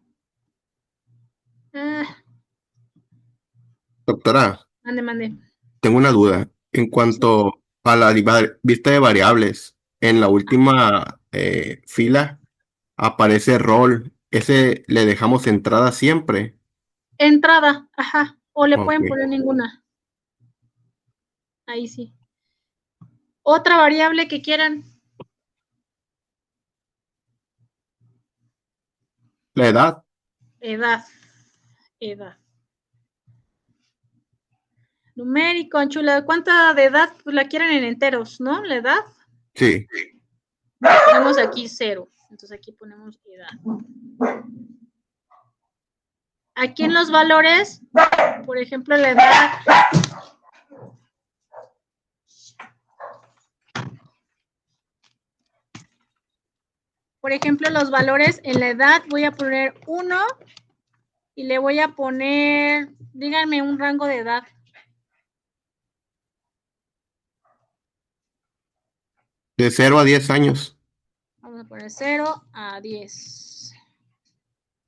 Doctora, Mande. tengo una duda. En cuanto a la vista de variables, en la última fila aparece rol. ¿Ese le dejamos entrada siempre? Entrada, ajá. O le pueden Ok. poner ninguna. Ahí sí. Otra variable que quieran. La edad, Edad. Numérico, Anchula. ¿Cuánta de edad? Pues la quieren en enteros, ¿no? La edad. sí. Ponemos aquí 0. Entonces aquí ponemos edad. Aquí en los valores, por ejemplo, la edad. Por ejemplo, los valores en la edad voy a poner 1 y le voy a poner, díganme un rango de edad. De 0 a 10 años. Vamos a poner 0 a 10.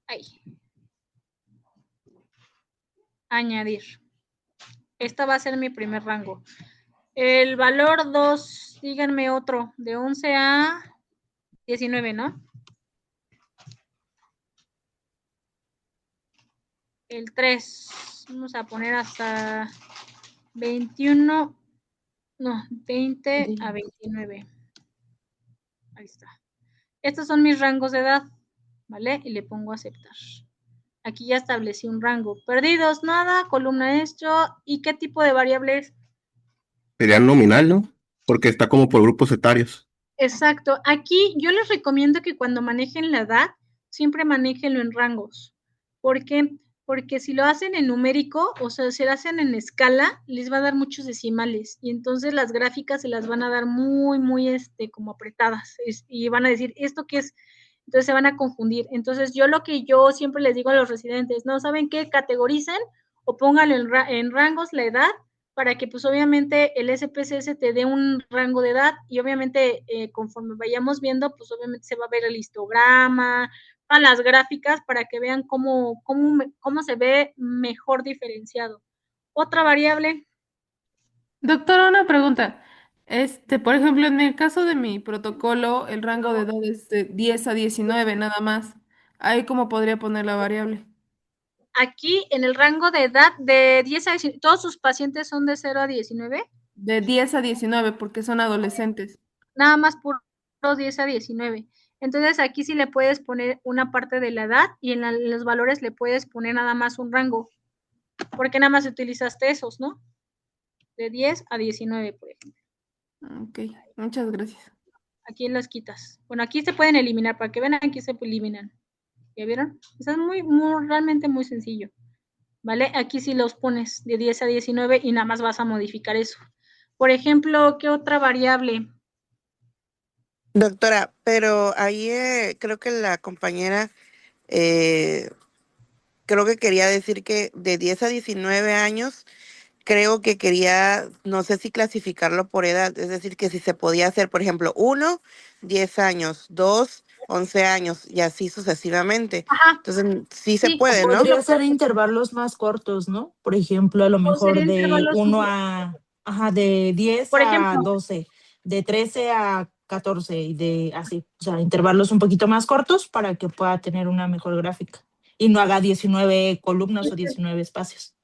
Ahí. Añadir. Esta va a ser mi primer rango. El valor 2, díganme otro, de 11 a 19, ¿no? El 3, vamos a poner hasta 21, no, 20 a 29. Ahí está. Estos son mis rangos de edad, ¿vale? Y le pongo aceptar. Aquí ya establecí un rango. Perdidos, nada, columna hecho. ¿Y qué tipo de variable es? Sería nominal, ¿no? Porque está como por grupos etarios. Exacto. Aquí yo les recomiendo que cuando manejen la edad, siempre manéjenlo en rangos. ¿Por qué? Porque si lo hacen en numérico, o sea, si lo hacen en escala, les va a dar muchos decimales. Y entonces las gráficas se las van a dar muy, como apretadas. Y van a decir, ¿esto qué es? Entonces se van a confundir. Entonces lo que yo siempre les digo a los residentes, ¿no? ¿Saben qué? Categoricen o pónganlo en rangos la edad para que pues obviamente el SPSS te dé un rango de edad y obviamente conforme vayamos viendo, pues obviamente se va a ver el histograma, a las gráficas para que vean cómo se ve mejor diferenciado. Otra variable. Doctora, una pregunta. Por ejemplo, en el caso de mi protocolo, el rango de edad es de 10 a 19 nada más. Ahí cómo podría poner la variable. Aquí en el rango de edad de 10 a 19, ¿todos sus pacientes son de 0 a 19? De 10 a 19 porque son adolescentes. Nada más por 10 a 19. Entonces aquí sí le puedes poner una parte de la edad y en los valores le puedes poner nada más un rango. Porque nada más utilizaste esos, ¿no? De 10 a 19, por ejemplo. Ok, muchas gracias. Aquí las quitas. Bueno, aquí se pueden eliminar, para que vean, aquí se eliminan. ¿Ya vieron? Eso es realmente muy sencillo. ¿Vale? Aquí sí los pones de 10 a 19 y nada más vas a modificar eso. Por ejemplo, ¿qué otra variable? Doctora, pero ahí creo que la compañera creo que quería decir que de 10 a 19 años, creo que quería, no sé si clasificarlo por edad, es decir, que si se podía hacer, por ejemplo, 1, 10 años, 2, 11 años y así sucesivamente. Ajá. Entonces, sí se Sí, puede, ¿no? Podría ser intervalos más cortos, ¿no? Por ejemplo, a lo o mejor sería de intervalos 1 de 10 Por a ejemplo, 12, de 13 a 14 y de así, o sea, intervalos un poquito más cortos para que pueda tener una mejor gráfica y no haga 19 columnas o 19 espacios.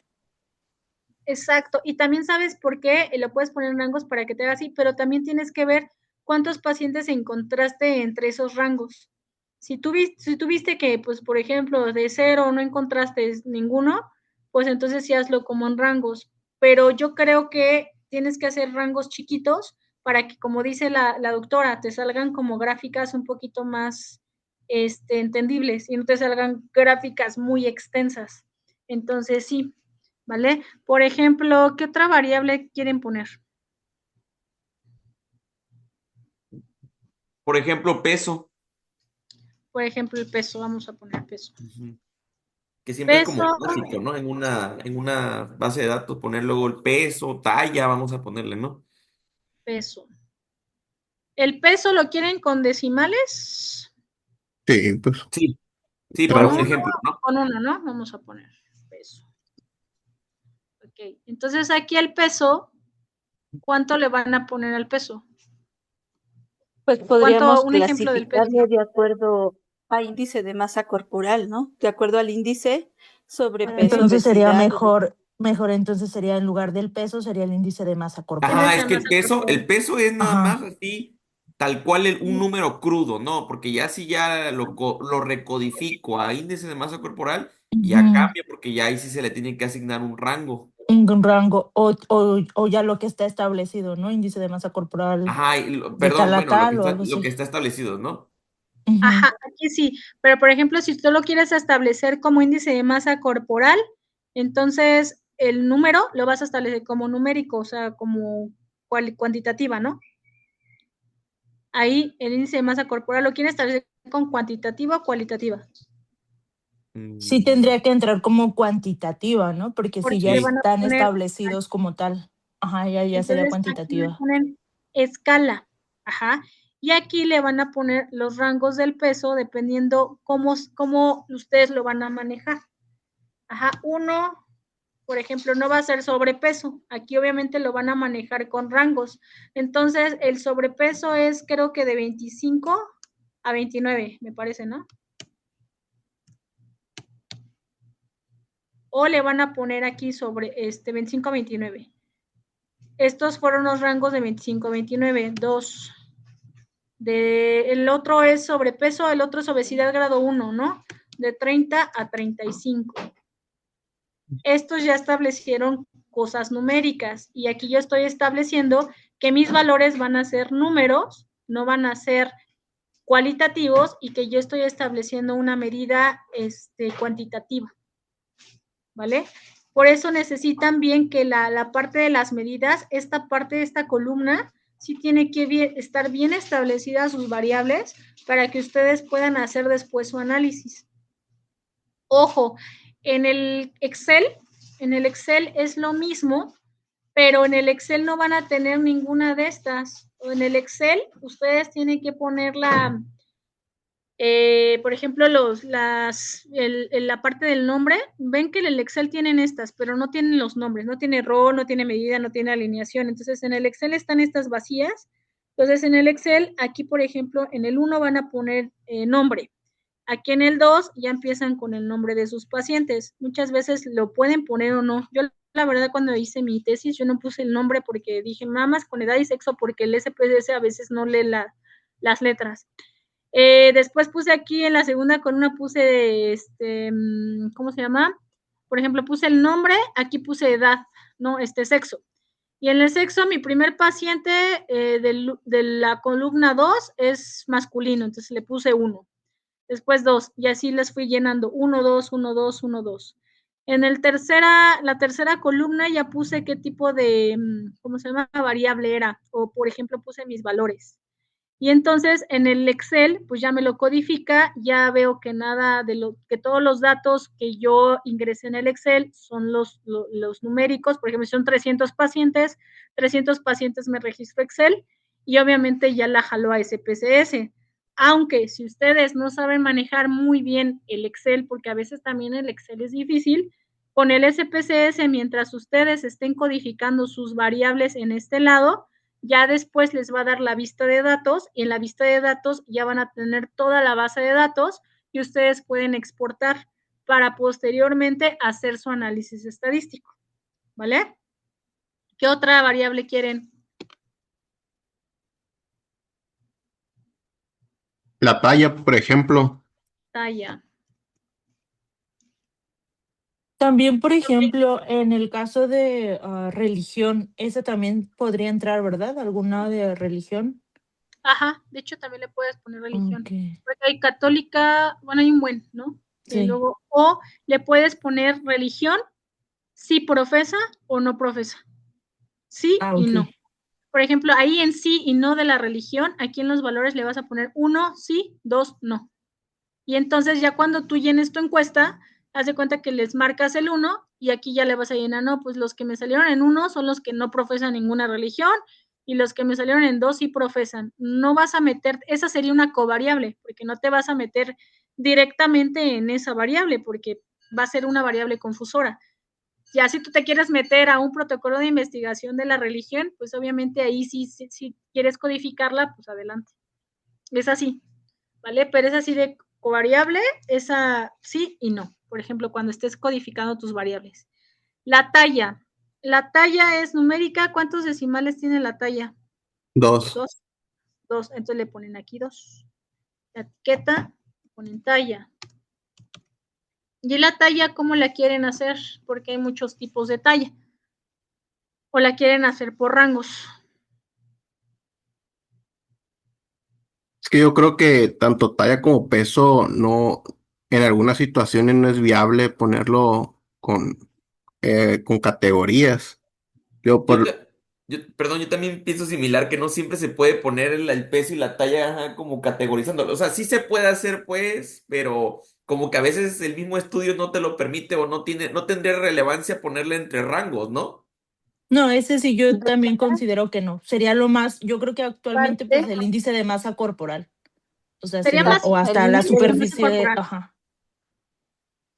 exacto. Y también sabes por qué lo puedes poner en rangos para que te haga así, pero también tienes que ver cuántos pacientes encontraste entre esos rangos. Si tuviste que, pues, por ejemplo, de 0 no encontraste ninguno, pues entonces sí hazlo como en rangos. Pero yo creo que tienes que hacer rangos chiquitos para que, como dice la doctora, te salgan como gráficas un poquito más entendibles y no te salgan gráficas muy extensas. Entonces, sí, ¿vale? Por ejemplo, ¿qué otra variable quieren poner? Por ejemplo, peso. Por ejemplo, el peso, vamos a poner peso. Que siempre es como Peso, básico, ¿no? En una base de datos poner luego el peso, talla, vamos a ponerle, ¿no? peso. ¿El peso lo quieren con decimales? Sí, pues. Sí, sí, Con para un uno, ejemplo, ¿no? con uno, ¿no? Vamos a poner peso. Ok, entonces aquí el peso, ¿cuánto le van a poner al peso? Pues ¿Cuánto? podríamos Un ejemplo del peso. clasificarle de acuerdo a índice de masa corporal, ¿no? De acuerdo al índice, sobrepeso, Entonces sería obesidad. mejor entonces sería en lugar del peso, sería el índice de masa corporal. Ajá, Índice es de que masa corporal. el peso es nada más Ajá. así, tal cual un número crudo, ¿no? Porque ya si ya lo recodifico a índice de masa corporal, ya Ujú. cambia porque ya ahí sí se le tiene que asignar un rango. Un rango o ya lo que está establecido, ¿no? Índice de masa corporal Ajá, de perdón, tal a bueno, lo que tal o está, algo lo así. que está establecido, ¿no? Ujú. Ajá, aquí sí, pero por ejemplo, si tú lo quieres establecer como índice de masa corporal, entonces el número lo vas a establecer como numérico, o sea, como cuantitativa, ¿no? Ahí el índice de masa corporal lo quieres establecer con cuantitativa o cualitativa. Sí tendría que entrar como cuantitativa, ¿no? Porque si Porque ya le van Sí. a están poner, establecidos como tal. Ajá, ya sería entonces aquí le cuantitativa. ponen escala, ajá, y aquí le van a poner los rangos del peso dependiendo cómo ustedes lo van a manejar. Ajá, uno, por ejemplo, no va a ser sobrepeso. Aquí obviamente lo van a manejar con rangos. Entonces, el sobrepeso es creo que de 25 a 29, me parece, ¿no? O le van a poner aquí sobre 25 a 29. Estos fueron los rangos de 25 a 29. Dos. El otro es sobrepeso, el otro es obesidad grado 1, ¿no? De 30 a 35. Estos ya establecieron cosas numéricas y aquí yo estoy estableciendo que mis valores van a ser números, no van a ser cualitativos y que yo estoy estableciendo una medida cuantitativa, ¿vale? Por eso necesitan bien que la parte de las medidas, esta parte de esta columna, sí tiene que estar bien establecidas sus variables para que ustedes puedan hacer después su análisis. Ojo, en el Excel es lo mismo, pero en el Excel no van a tener ninguna de estas. O en el Excel ustedes tienen que poner por ejemplo, la parte del nombre. Ven que en el Excel tienen estas, pero no tienen los nombres, no tiene rol, no tiene medida, no tiene alineación. Entonces, en el Excel están estas vacías. Entonces, en el Excel, aquí, por ejemplo, en el 1 van a poner nombre. Aquí en el 2 ya empiezan con el nombre de sus pacientes. Muchas veces lo pueden poner o no. Yo, la verdad, cuando hice mi tesis, yo no puse el nombre porque dije mamas con edad y sexo, porque el SPSS a veces no lee las letras. Después puse aquí en la segunda columna, puse, ¿cómo se llama? Por ejemplo, puse el nombre, aquí puse edad, ¿no? Sexo. Y en el sexo, mi primer paciente de la columna 2 es masculino, entonces le puse 1. Después 2, y así les fui llenando 1, 2, 1, 2, 1, 2. En la tercera columna ya puse qué tipo de, ¿cómo se llama? Variable era, o por ejemplo puse mis valores. Y entonces en el Excel, pues ya me lo codifica, ya veo que que todos los datos que yo ingresé en el Excel son los numéricos, por ejemplo, son 300 pacientes me registro Excel y obviamente ya la jaló a SPSS. Aunque si ustedes no saben manejar muy bien el Excel, porque a veces también el Excel es difícil, con el SPSS, mientras ustedes estén codificando sus variables en este lado, ya después les va a dar la vista de datos y en la vista de datos ya van a tener toda la base de datos y ustedes pueden exportar para posteriormente hacer su análisis estadístico, ¿vale? ¿Qué otra variable quieren? La talla, por ejemplo. Talla. También, por ejemplo, en el caso de religión, esa también podría entrar, ¿verdad? ¿Alguna de religión? Ajá, de hecho también le puedes poner religión. Ok, Porque hay católica, bueno, hay un buen, ¿no? sí. Luego, o le puedes poner religión si profesa o no profesa. Sí Ah, y ok. no. Por ejemplo, ahí en sí y no de la religión, aquí en los valores le vas a poner 1 sí, 2 no. Y entonces ya cuando tú llenes tu encuesta, haz de cuenta que les marcas el 1 y aquí ya le vas a llenar, no, pues los que me salieron en 1 son los que no profesan ninguna religión y los que me salieron en 2 sí profesan. No vas a meter, esa sería una covariable, porque no te vas a meter directamente en esa variable, porque va a ser una variable confusora. Ya si tú te quieres meter a un protocolo de investigación de la religión, pues obviamente ahí sí, si quieres codificarla, pues adelante. Es así, ¿vale? Pero es así de covariable, esa sí y no. Por ejemplo, cuando estés codificando tus variables. La talla. La talla es numérica. ¿Cuántos decimales tiene la talla? 2. Dos. Dos. Entonces le ponen aquí 2. La etiqueta, ponen talla. ¿Y la talla cómo la quieren hacer? Porque hay muchos tipos de talla. O la quieren hacer por rangos. Es que yo creo que tanto talla como peso no, en algunas situaciones no es viable ponerlo con categorías. Yo Yo, por, perdón, yo también pienso similar, que no siempre se puede poner el peso y la talla, ajá, como categorizándolo. O sea, sí se puede hacer, pues, pero como que a veces el mismo estudio no te lo permite o no tendría relevancia ponerle entre rangos, ¿no? No, ese sí yo también considero que no. Sería lo más, yo creo que actualmente pues Parte. el índice de masa corporal. O sea, Sería sería, más o El hasta la índice de masa superficie, corporal. ajá.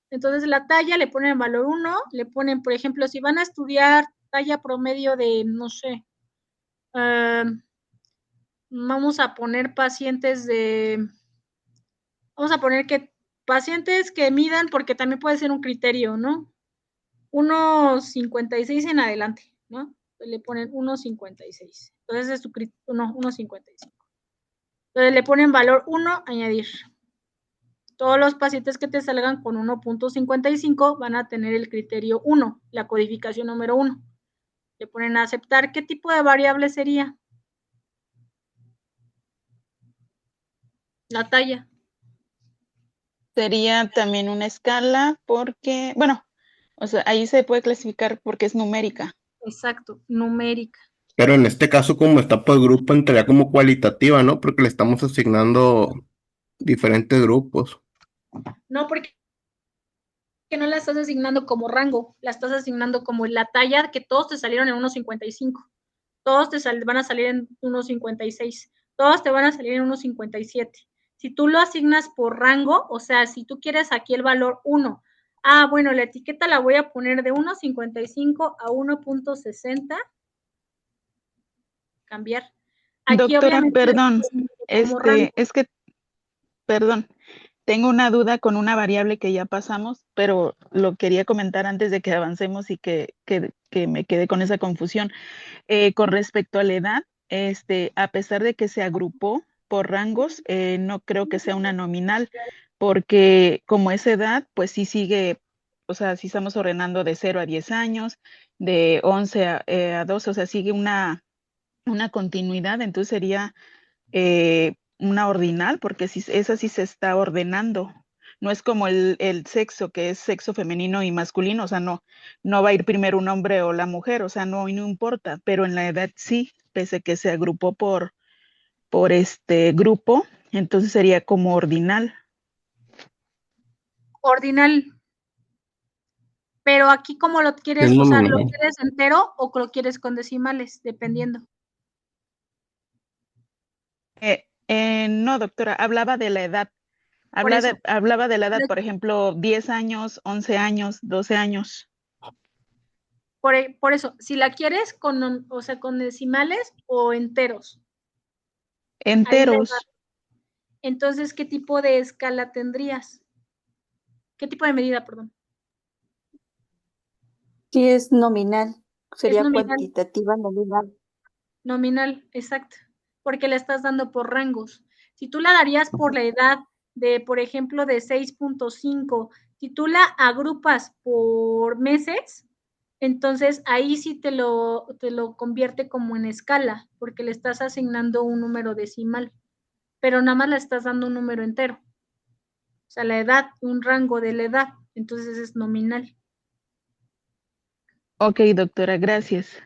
Entonces la talla le ponen valor 1, le ponen, por ejemplo, si van a estudiar talla promedio de, no sé, vamos a poner pacientes de, vamos a poner que pacientes que midan, porque también puede ser un criterio, ¿no? 1,56 en adelante, ¿no? Le ponen 1,56. Entonces es su criterio, no, 1,55. Entonces le ponen valor 1, añadir. Todos los pacientes que te salgan con 1,55 van a tener el criterio 1, la codificación número 1. Le ponen a aceptar. ¿Qué tipo de variable sería? La talla. Sería también una escala porque, bueno, o sea, ahí se puede clasificar porque es numérica. Exacto, numérica. pero en este caso, como está por grupo, entraría como cualitativa, ¿no? Porque le estamos asignando diferentes grupos. No, porque no la estás asignando como rango, la estás asignando como la talla que todos te salieron en 1,55. Todos te van a salir en 1,56. Todos te van a salir en 1,57. Si tú lo asignas por rango, o sea, si tú quieres aquí el valor 1, bueno, la etiqueta la voy a poner de 1,55 a 1,60, cambiar. Aquí Doctora, obviamente perdón, como rango. es que, perdón, tengo una duda con una variable que ya pasamos, pero lo quería comentar antes de que avancemos y que me quedé con esa confusión. Con respecto a la edad, a pesar de que se agrupó por rangos, no creo que sea una nominal, porque como es edad, pues sí sigue, o sea, sí estamos ordenando de 0 a 10 años, de 11 a 12, o sea, sigue una continuidad, entonces sería una ordinal, porque si, esa sí se está ordenando. No es como el sexo, que es sexo femenino y masculino, o sea, no va a ir primero un hombre o la mujer, o sea, no importa, pero en la edad sí, pese que se agrupó por este grupo, entonces sería como ordinal. Ordinal. Pero aquí, ¿cómo lo quieres? O sea, ¿lo quieres entero o lo quieres con decimales? Dependiendo. No, doctora, hablaba de la edad. Por eso. Hablaba de la edad, por ejemplo, 10 años, 11 años, 12 años. Por eso, si la quieres con, o sea, con decimales o enteros. Enteros. Entonces, ¿qué tipo de escala tendrías? ¿Qué tipo de medida, perdón? Sí, es nominal. Sería nominal. cuantitativa nominal. Nominal, exacto. Porque la estás dando por rangos. Si tú la darías por la edad de, por ejemplo, de 6,5, Si tú la agrupas por meses, entonces ahí sí te lo convierte como en escala, porque le estás asignando un número decimal, pero nada más le estás dando un número entero. O sea, la edad, un rango de la edad, entonces es nominal. Ok, doctora, gracias.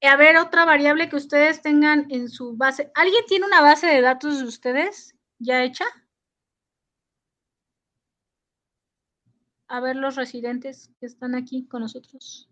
A ver, otra variable que ustedes tengan en su base. ¿Alguien tiene una base de datos de ustedes ya hecha? A ver, los residentes que están aquí con nosotros.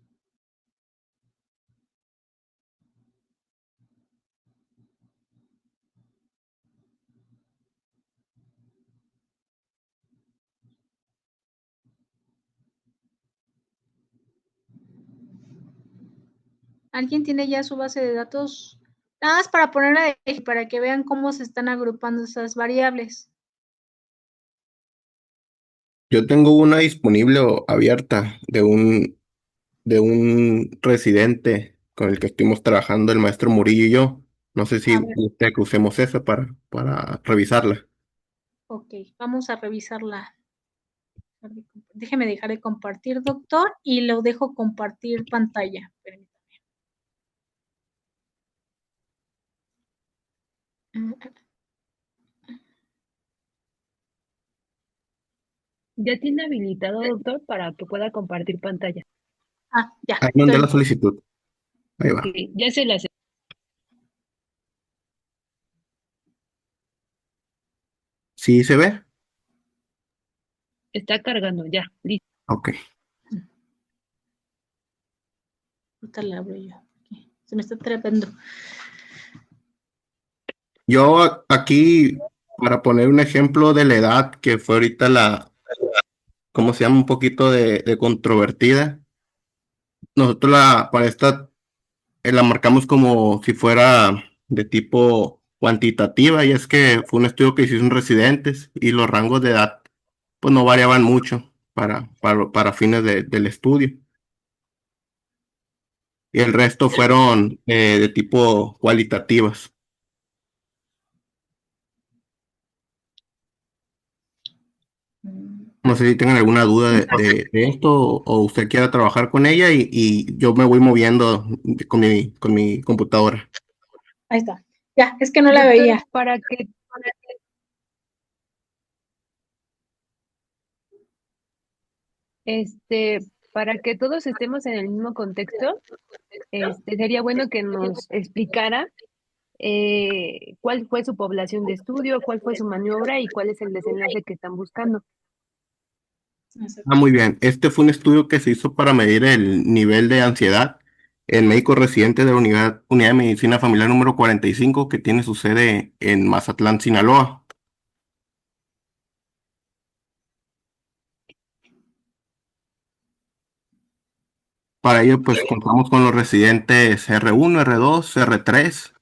¿Alguien tiene ya su base de datos? Nada más para ponerla de para que vean cómo se están agrupando esas variables. Yo tengo una disponible o abierta de un residente con el que estuvimos trabajando, el maestro Murillo y yo. No sé si A ver, gusta que usemos esa para revisarla. ok, vamos a revisarla. Déjeme dejar de compartir, doctor, y lo dejo compartir pantalla. Permítame. Ya tiene habilitado, doctor, para que pueda compartir pantalla. Ah, ya, Ahí mandé la estoy. solicitud. Ahí Ok, va. ya se las... ¿Sí se ve? Está cargando, ya, listo. Ok. Ahorita la abro yo. Se me está trepando. Yo aquí, para poner un ejemplo de la edad que fue ahorita ¿cómo se llama? Un poquito de controvertida. Nosotros para esta la marcamos como si fuera de tipo cuantitativa, y es que fue un estudio que hicieron residentes y los rangos de edad pues no variaban mucho para fines del estudio. Y el resto fueron de tipo cualitativas. No sé si tengan alguna duda de esto o usted quiera trabajar con ella y yo me voy moviendo con mi computadora. Ahí está. Ya, es que no la Doctor, veía. para que todos estemos en el mismo contexto, sería bueno que nos explicara cuál fue su población de estudio, cuál fue su maniobra y cuál es el desenlace que están buscando. Ah, muy bien. Este fue un estudio que se hizo para medir el nivel de ansiedad en médicos residentes de la unidad de medicina familiar número 45, que tiene su sede en Mazatlán, Sinaloa. Para ello, pues contamos con los residentes R1, R2, R3,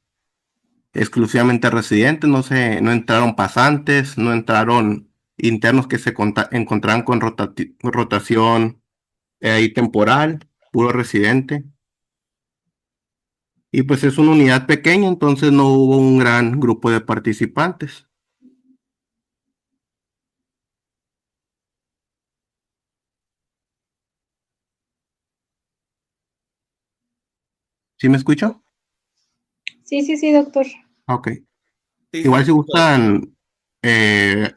exclusivamente residentes, no entraron pasantes, no entraron internos que se encontraban con rotación ahí temporal, puro residente. Y pues es una unidad pequeña, entonces no hubo un gran grupo de participantes. ¿Sí me escucho? Sí, doctor. Ok. Sí, sí, Igual si escucho. gustan, eh,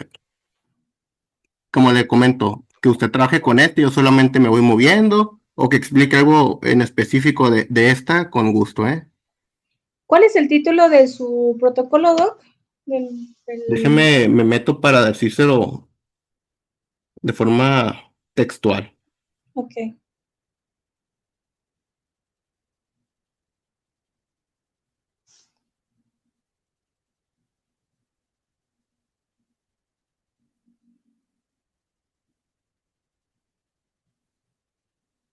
como le comento, que usted trabaje con este, yo solamente me voy moviendo o que explique algo en específico de esta, con gusto, ¿eh? ¿Cuál es el título de su protocolo, doc? Me meto para decírselo de forma textual. Ok.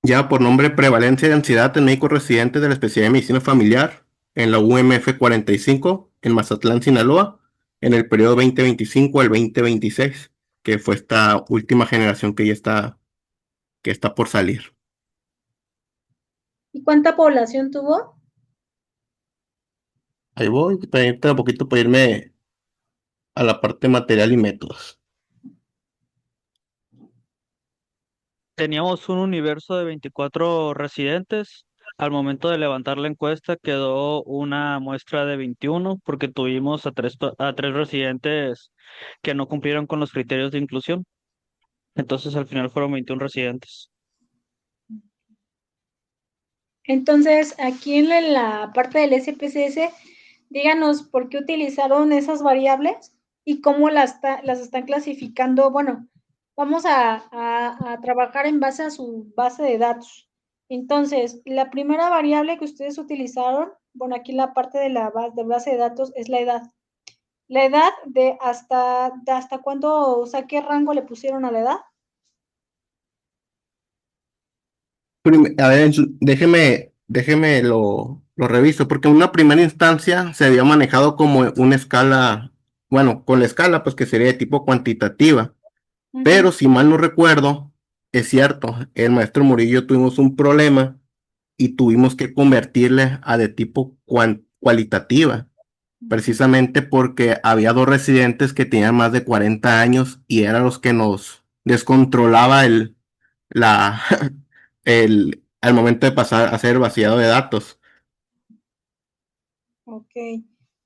Ya por nombre, prevalencia de ansiedad en médicos residentes de la especialidad de medicina familiar en la UMF 45 en Mazatlán, Sinaloa, en el periodo 2025 al 2026, que fue esta última generación que está por salir. ¿Y cuánta población tuvo? Ahí voy, permítame un poquito para irme a la parte material y métodos. Teníamos un universo de 24 residentes. Al momento de levantar la encuesta quedó una muestra de 21 porque tuvimos a tres residentes que no cumplieron con los criterios de inclusión. Entonces al final fueron 21 residentes. Entonces, aquí en la parte del SPSS, díganos por qué utilizaron esas variables y cómo las están clasificando. Bueno, vamos a trabajar en base a su base de datos. Entonces, la primera variable que ustedes utilizaron, bueno, aquí la parte de la base de datos es la edad. La edad de hasta cuándo, o sea, ¿qué rango le pusieron a la edad? A ver, déjeme lo reviso, porque en una primera instancia se había manejado como una escala, bueno, con la escala, pues que sería de tipo cuantitativa, pero si mal no recuerdo, es cierto, el maestro Murillo y yo tuvimos un problema y tuvimos que convertirle a de tipo cualitativa, precisamente porque había dos residentes que tenían más de 40 años y eran los que nos descontrolaba la, al momento de pasar a hacer el vaciado de datos. Ok,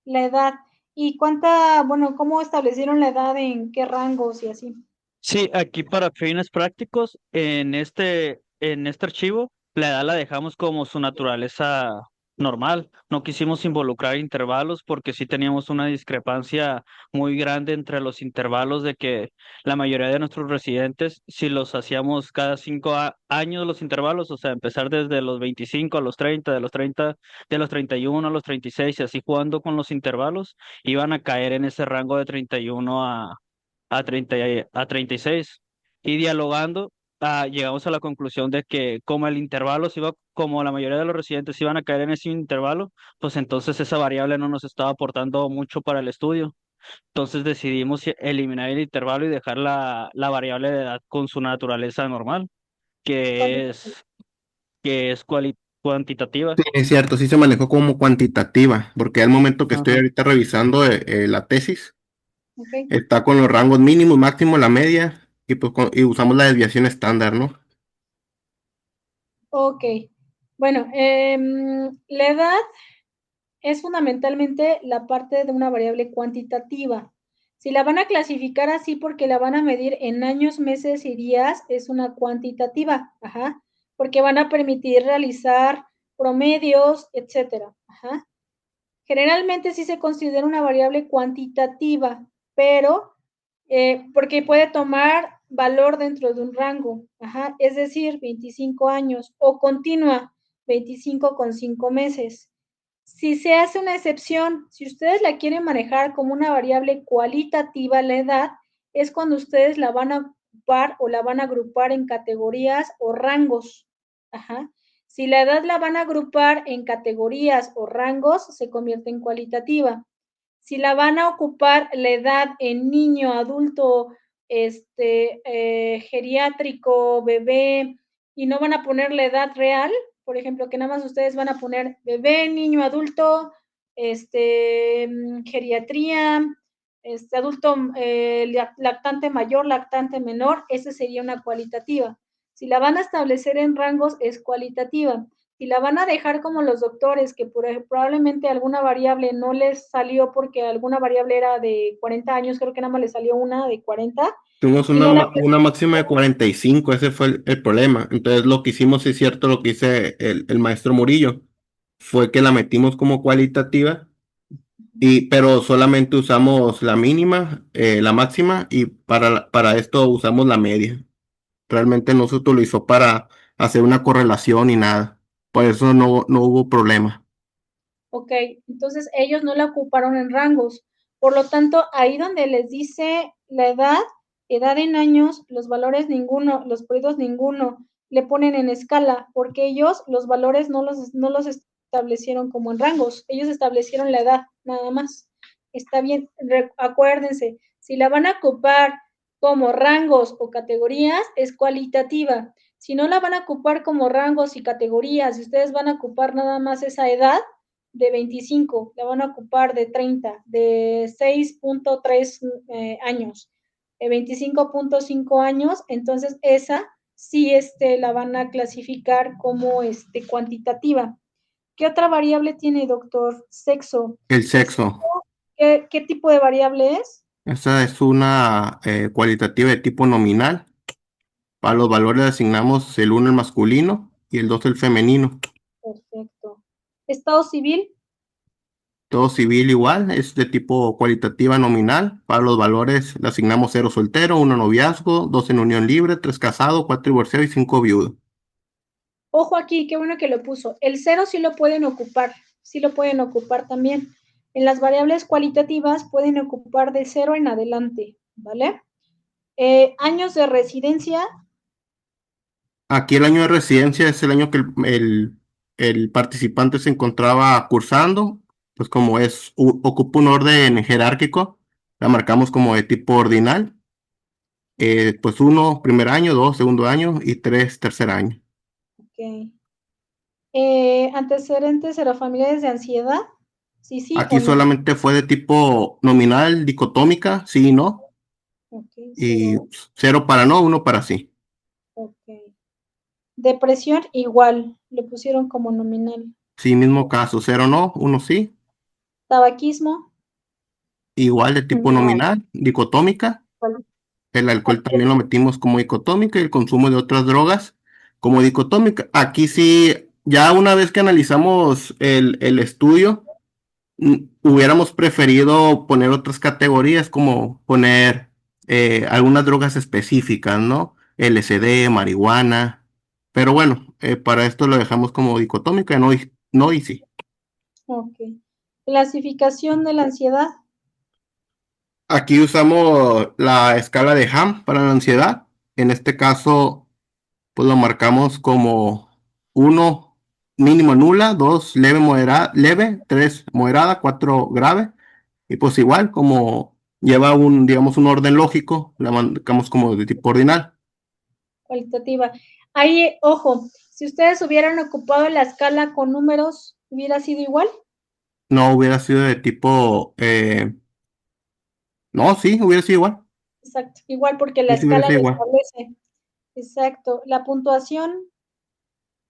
la edad. ¿Y cuánta, bueno, cómo establecieron la edad, en qué rangos y así? Sí, aquí para fines prácticos, en este archivo, la edad la dejamos como su naturaleza normal. No quisimos involucrar intervalos porque sí teníamos una discrepancia muy grande entre los intervalos de que la mayoría de nuestros residentes, si los hacíamos cada 5 años los intervalos, o sea, empezar desde los 25 a los 30, de los 30, de los 31 a los 36 y así jugando con los intervalos, iban a caer en ese rango de 31 a 36 y dialogando, llegamos a la conclusión de que como el intervalo se iba, como la mayoría de los residentes iban a caer en ese intervalo, pues entonces esa variable no nos estaba aportando mucho para el estudio. Entonces decidimos eliminar el intervalo y dejar la variable de edad con su naturaleza normal, que es, que es cuantitativa. Sí, es cierto, sí se manejó como cuantitativa, porque al momento que estoy Ajá. ahorita revisando la tesis, Ok. está con los rangos mínimos, máximos, la media, y, pues, y usamos la desviación estándar, ¿no? Ok. Bueno, la edad es fundamentalmente la parte de una variable cuantitativa. Si la van a clasificar así porque la van a medir en años, meses y días, es una cuantitativa, ajá, porque van a permitir realizar promedios, etcétera, ajá. Generalmente sí se considera una variable cuantitativa, pero porque puede tomar valor dentro de un rango, ajá, es decir, 25 años o continua, 25 con 5 meses. Si se hace una excepción, si ustedes la quieren manejar como una variable cualitativa, la edad, es cuando ustedes la van a ocupar o la van a agrupar en categorías o rangos. Ajá. Si la edad la van a agrupar en categorías o rangos, se convierte en cualitativa. Si la van a ocupar la edad en niño, adulto, geriátrico, bebé, y no van a poner la edad real, por ejemplo, que nada más ustedes van a poner bebé, niño, adulto, geriatría, adulto lactante mayor, lactante menor, esa sería una cualitativa. Si la van a establecer en rangos, es cualitativa. Si la van a dejar como los doctores, que probablemente alguna variable no les salió porque alguna variable era de 40 años, creo que nada más les salió una de 40. Tuvimos Y no la... una máxima de 45, ese fue el problema. Entonces lo que hicimos, sí es cierto, lo que dice el maestro Murillo, fue que la metimos como cualitativa, pero solamente usamos la mínima, la máxima, y para esto usamos la media. Realmente no se utilizó para hacer una correlación ni nada. Por eso no hubo problema. Ok, entonces ellos no la ocuparon en rangos. Por lo tanto, ahí donde les dice la edad, edad en años, los valores ninguno, los periodos ninguno, le ponen en escala, porque ellos los valores no los establecieron como en rangos, ellos establecieron la edad, nada más. Está bien, acuérdense, si la van a ocupar como rangos o categorías, es cualitativa. Si no la van a ocupar como rangos y categorías, si ustedes van a ocupar nada más esa edad, de 25, la van a ocupar de 30, de 6.3 años, de 25.5 años, entonces esa sí la van a clasificar como cuantitativa. ¿Qué otra variable tiene, doctor? Sexo. El sexo. ¿Qué tipo de variable es? Esa es una cualitativa de tipo nominal. Para los valores le asignamos el 1 el masculino y el 2 el femenino. Perfecto. ¿Estado civil? Todo civil igual, es de tipo cualitativa nominal. Para los valores le asignamos 0 soltero, 1 noviazgo, 2 en unión libre, 3 casado, 4 divorciado y 5 viudo. Ojo aquí, qué bueno que lo puso. El 0 sí lo pueden ocupar también. En las variables cualitativas pueden ocupar de 0 en adelante, ¿vale? Años de residencia. Aquí el año de residencia es el año que el participante se encontraba cursando, pues como ocupa un orden jerárquico, la marcamos como de tipo ordinal. Pues 1, primer año, 2, segundo año y 3, tercer año. Ok. Antecedentes serofamiliares de ansiedad. Sí, sí Aquí o no. solamente fue de tipo nominal, dicotómica, sí y no. Ok, Y 0. 0 para no, 1 para sí. Ok. Depresión igual, le pusieron como nominal. Sí, mismo caso, 0 no, 1 sí. Tabaquismo. Igual de tipo nominal, dicotómica. El alcohol también lo metimos como dicotómica y el consumo de otras drogas como dicotómica. Aquí sí, ya una vez que analizamos el estudio, hubiéramos preferido poner otras categorías como poner algunas drogas específicas, ¿no? LSD, marihuana. Pero bueno, para esto lo dejamos como dicotómica, no no y sí. Ok. Clasificación de la ansiedad. Aquí usamos la escala de Ham para la ansiedad. En este caso, pues lo marcamos como 1 mínimo nula, 2 leve, 3 moderada, 4 grave. Y pues igual, como lleva digamos, un orden lógico, la marcamos como de tipo ordinal. Cualitativa. Ahí, ojo, si ustedes hubieran ocupado la escala con números, ¿hubiera sido igual? No hubiera sido de tipo, no, sí, hubiera sido igual. Exacto, igual porque la Sí, sí, hubiera escala sido lo igual. establece. Exacto. La puntuación.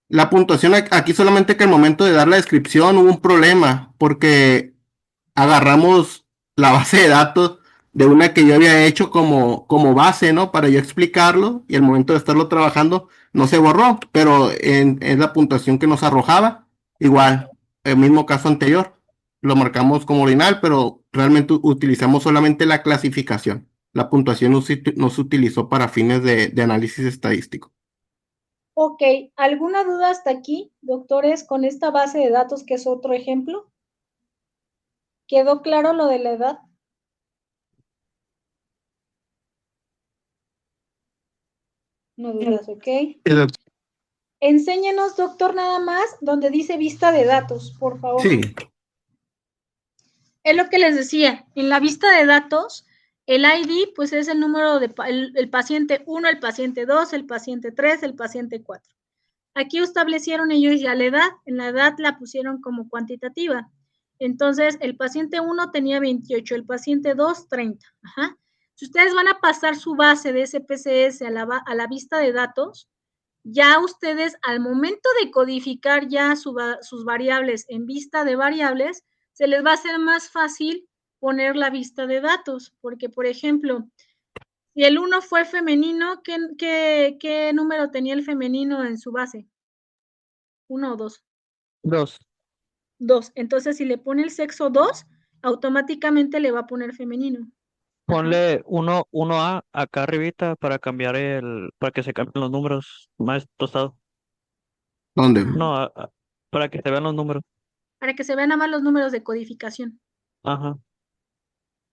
La puntuación aquí solamente que al momento de dar la descripción hubo un problema, porque agarramos la base de datos de una que yo había hecho como base, ¿no? Para yo explicarlo y al momento de estarlo trabajando no se borró, pero es la puntuación que nos arrojaba. Igual, el mismo caso anterior, lo marcamos como ordinal, pero realmente utilizamos solamente la clasificación. La puntuación no se utilizó para fines de análisis estadístico. Ok, ¿alguna duda hasta aquí, doctores, con esta base de datos que es otro ejemplo? ¿Quedó claro lo de la edad? No dudas, ok. Enséñenos, doctor, nada más donde dice vista de datos, por favor. Sí. Es lo que les decía, en la vista de datos, el ID pues es el número de el paciente 1, el paciente 2, el paciente 3, el paciente 4. Aquí establecieron ellos ya la edad, en la edad la pusieron como cuantitativa. Entonces, el paciente 1 tenía 28, el paciente 2, 30. Ajá. Si ustedes van a pasar su base de SPSS a la vista de datos, ya ustedes al momento de codificar ya sus variables en vista de variables, se les va a hacer más fácil poner la vista de datos, porque por ejemplo, si el 1 fue femenino, ¿qué número tenía el femenino en su base? 1 o 2. 2. 2. Entonces, si le pone el sexo 2, automáticamente le va a poner femenino. Ponle 1A acá arribita para para que se cambien los números más tostado. ¿Dónde? No, para que se vean los números. Para que se vean nada más los números de codificación. Ajá.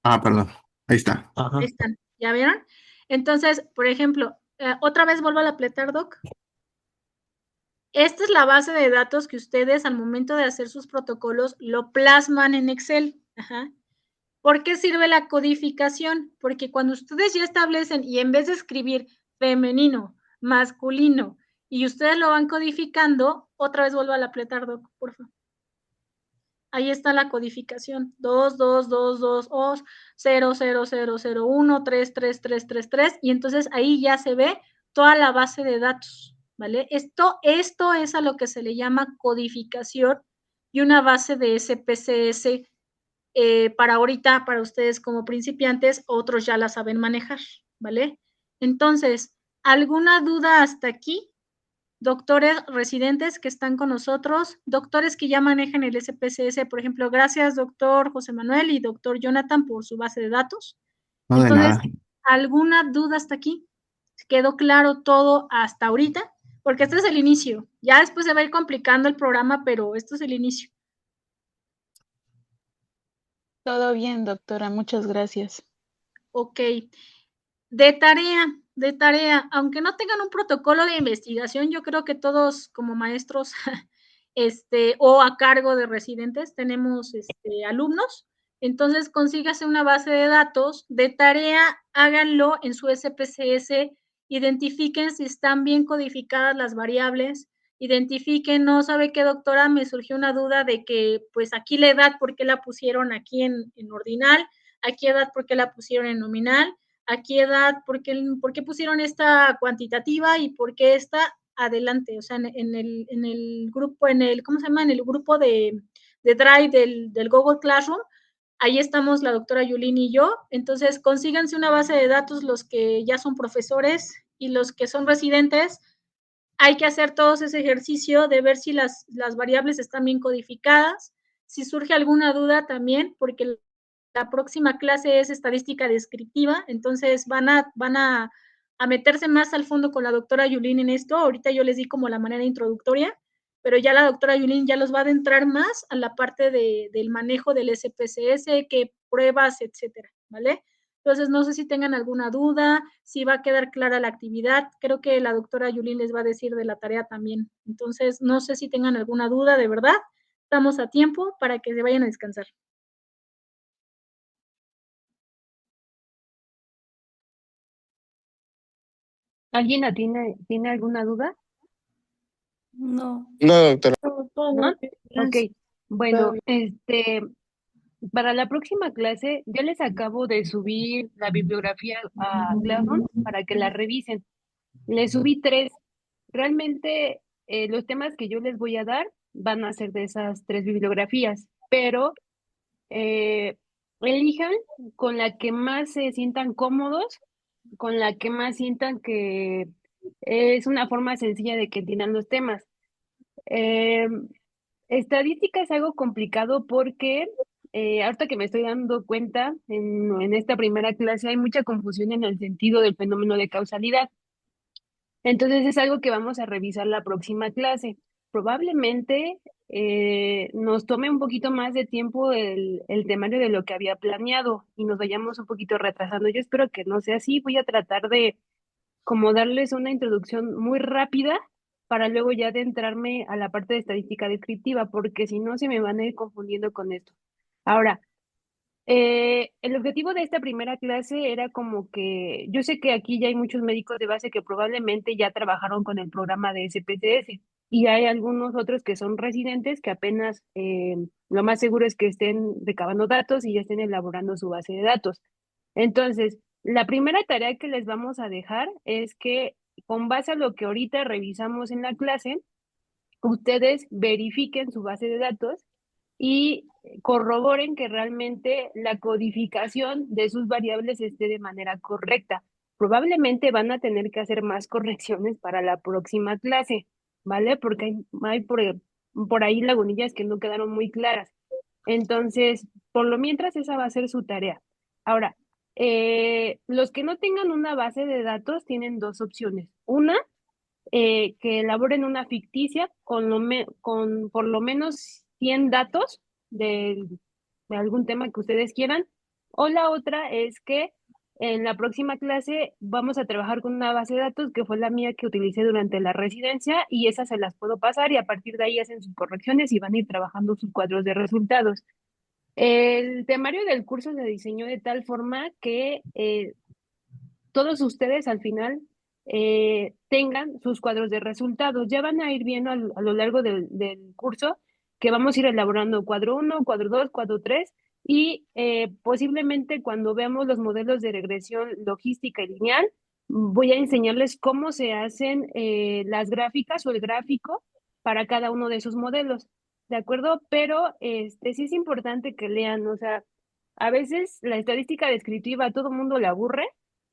Ah, perdón. Ahí está. Ajá. Ahí están. ¿Ya vieron? Entonces, por ejemplo, otra vez vuelvo a apletar, Doc. Esta es la base de datos que ustedes al momento de hacer sus protocolos lo plasman en Excel. Ajá. ¿Por qué sirve la codificación? Porque cuando ustedes ya establecen y en vez de escribir femenino, masculino, y ustedes lo van codificando, otra vez vuelvo a apretar, Doc, por favor. Ahí está la codificación. 2, 2, 2, 2, 0, 0, 0, 0, 1, 3, 3, 3, 3, 3. Y entonces ahí ya se ve toda la base de datos, ¿vale? Esto es a lo que se le llama codificación y una base de SPSS para ahorita, para ustedes como principiantes, otros ya la saben manejar, ¿vale? Entonces, ¿alguna duda hasta aquí? Doctores residentes que están con nosotros, doctores que ya manejan el SPSS, por ejemplo, gracias doctor José Manuel y doctor Jonathan por su base de datos. No, de Entonces, nada. ¿alguna duda hasta aquí? ¿Quedó claro todo hasta ahorita? Porque este es el inicio. Ya después se va a ir complicando el programa, pero esto es el inicio. Todo bien, doctora, muchas gracias. Ok. De tarea, aunque no tengan un protocolo de investigación, yo creo que todos como maestros o a cargo de residentes tenemos alumnos. Entonces, consígase una base de datos. De tarea, háganlo en su SPSS, identifiquen si están bien codificadas las variables, identifiquen, no sabe qué doctora, me surgió una duda de que, pues aquí la edad, ¿por qué la pusieron aquí en ordinal? Aquí edad, ¿por qué la pusieron en nominal? ¿A qué edad? ¿Por qué pusieron esta cuantitativa y por qué esta adelante? O sea, en el grupo, ¿cómo se llama? En el grupo de Drive del Google Classroom, ahí estamos la doctora Yulín y yo. Entonces, consíganse una base de datos los que ya son profesores y los que son residentes. Hay que hacer todos ese ejercicio de ver si las variables están bien codificadas. Si surge alguna duda también, porque la próxima clase es estadística descriptiva, entonces van a meterse más al fondo con la doctora Yulín en esto. Ahorita yo les di como la manera introductoria, pero ya la doctora Yulín ya los va a adentrar más a la parte del manejo del SPSS, qué pruebas, etcétera, ¿vale? Entonces, no sé si tengan alguna duda, si va a quedar clara la actividad. Creo que la doctora Yulín les va a decir de la tarea también. Entonces, no sé si tengan alguna duda, de verdad. Estamos a tiempo para que se vayan a descansar. ¿Alguien tiene alguna duda? No. No, doctora. ¿No? Ok, bueno, para la próxima clase ya les acabo de subir la bibliografía a Classroom para que la revisen. Les subí 3. Realmente los temas que yo les voy a dar van a ser de esas 3 bibliografías, pero eh, elijan con la que más se sientan cómodos, con la que más sientan que es una forma sencilla de que entiendan los temas. Eh, Estadística es algo complicado porque ahorita que me estoy dando cuenta, en esta primera clase hay mucha confusión en el sentido del fenómeno de causalidad. Entonces es algo que vamos a revisar la próxima clase. Probablemente nos tome un poquito más de tiempo el temario de lo que había planeado y nos vayamos un poquito retrasando. Yo espero que no sea así. Voy a tratar de como darles una introducción muy rápida para luego ya adentrarme a la parte de estadística descriptiva, porque si no se me van a ir confundiendo con esto. Ahora, el objetivo de esta primera clase era como que yo sé que aquí ya hay muchos médicos de base que probablemente ya trabajaron con el programa de SPSS y hay algunos otros que son residentes que apenas lo más seguro es que estén recabando datos y ya estén elaborando su base de datos. Entonces, la primera tarea que les vamos a dejar es que con base a lo que ahorita revisamos en la clase, ustedes verifiquen su base de datos y corroboren que realmente la codificación de sus variables esté de manera correcta. Probablemente van a tener que hacer más correcciones para la próxima clase, ¿vale? Porque hay por ahí lagunillas que no quedaron muy claras. Entonces, por lo mientras, esa va a ser su tarea. Ahora, los que no tengan una base de datos tienen 2 opciones. Una, que elaboren una ficticia con por lo menos 100 datos de algún tema que ustedes quieran. O la otra es que en la próxima clase vamos a trabajar con una base de datos que fue la mía que utilicé durante la residencia y esas se las puedo pasar y a partir de ahí hacen sus correcciones y van a ir trabajando sus cuadros de resultados. El temario del curso se diseñó de tal forma que todos ustedes al final tengan sus cuadros de resultados. Ya van a ir viendo a lo largo del curso que vamos a ir elaborando cuadro 1, cuadro 2, cuadro 3 y posiblemente cuando veamos los modelos de regresión logística y lineal, voy a enseñarles cómo se hacen las gráficas o el gráfico para cada uno de esos modelos, ¿de acuerdo? Pero sí es importante que lean, o sea, a veces la estadística descriptiva a todo mundo le aburre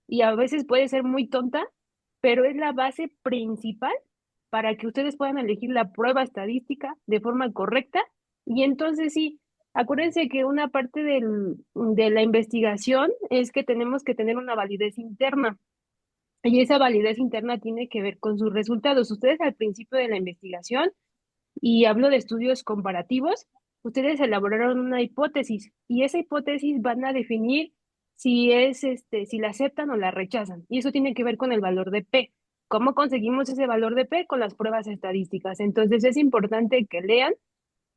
y a veces puede ser muy tonta, pero es la base principal para que ustedes puedan elegir la prueba estadística de forma correcta y entonces sí. Acuérdense que una parte de la investigación es que tenemos que tener una validez interna. Y esa validez interna tiene que ver con sus resultados. Ustedes al principio de la investigación, y hablo de estudios comparativos, ustedes elaboraron una hipótesis y esa hipótesis van a definir si si la aceptan o la rechazan. Y eso tiene que ver con el valor de P. ¿Cómo conseguimos ese valor de P? Con las pruebas estadísticas. Entonces es importante que lean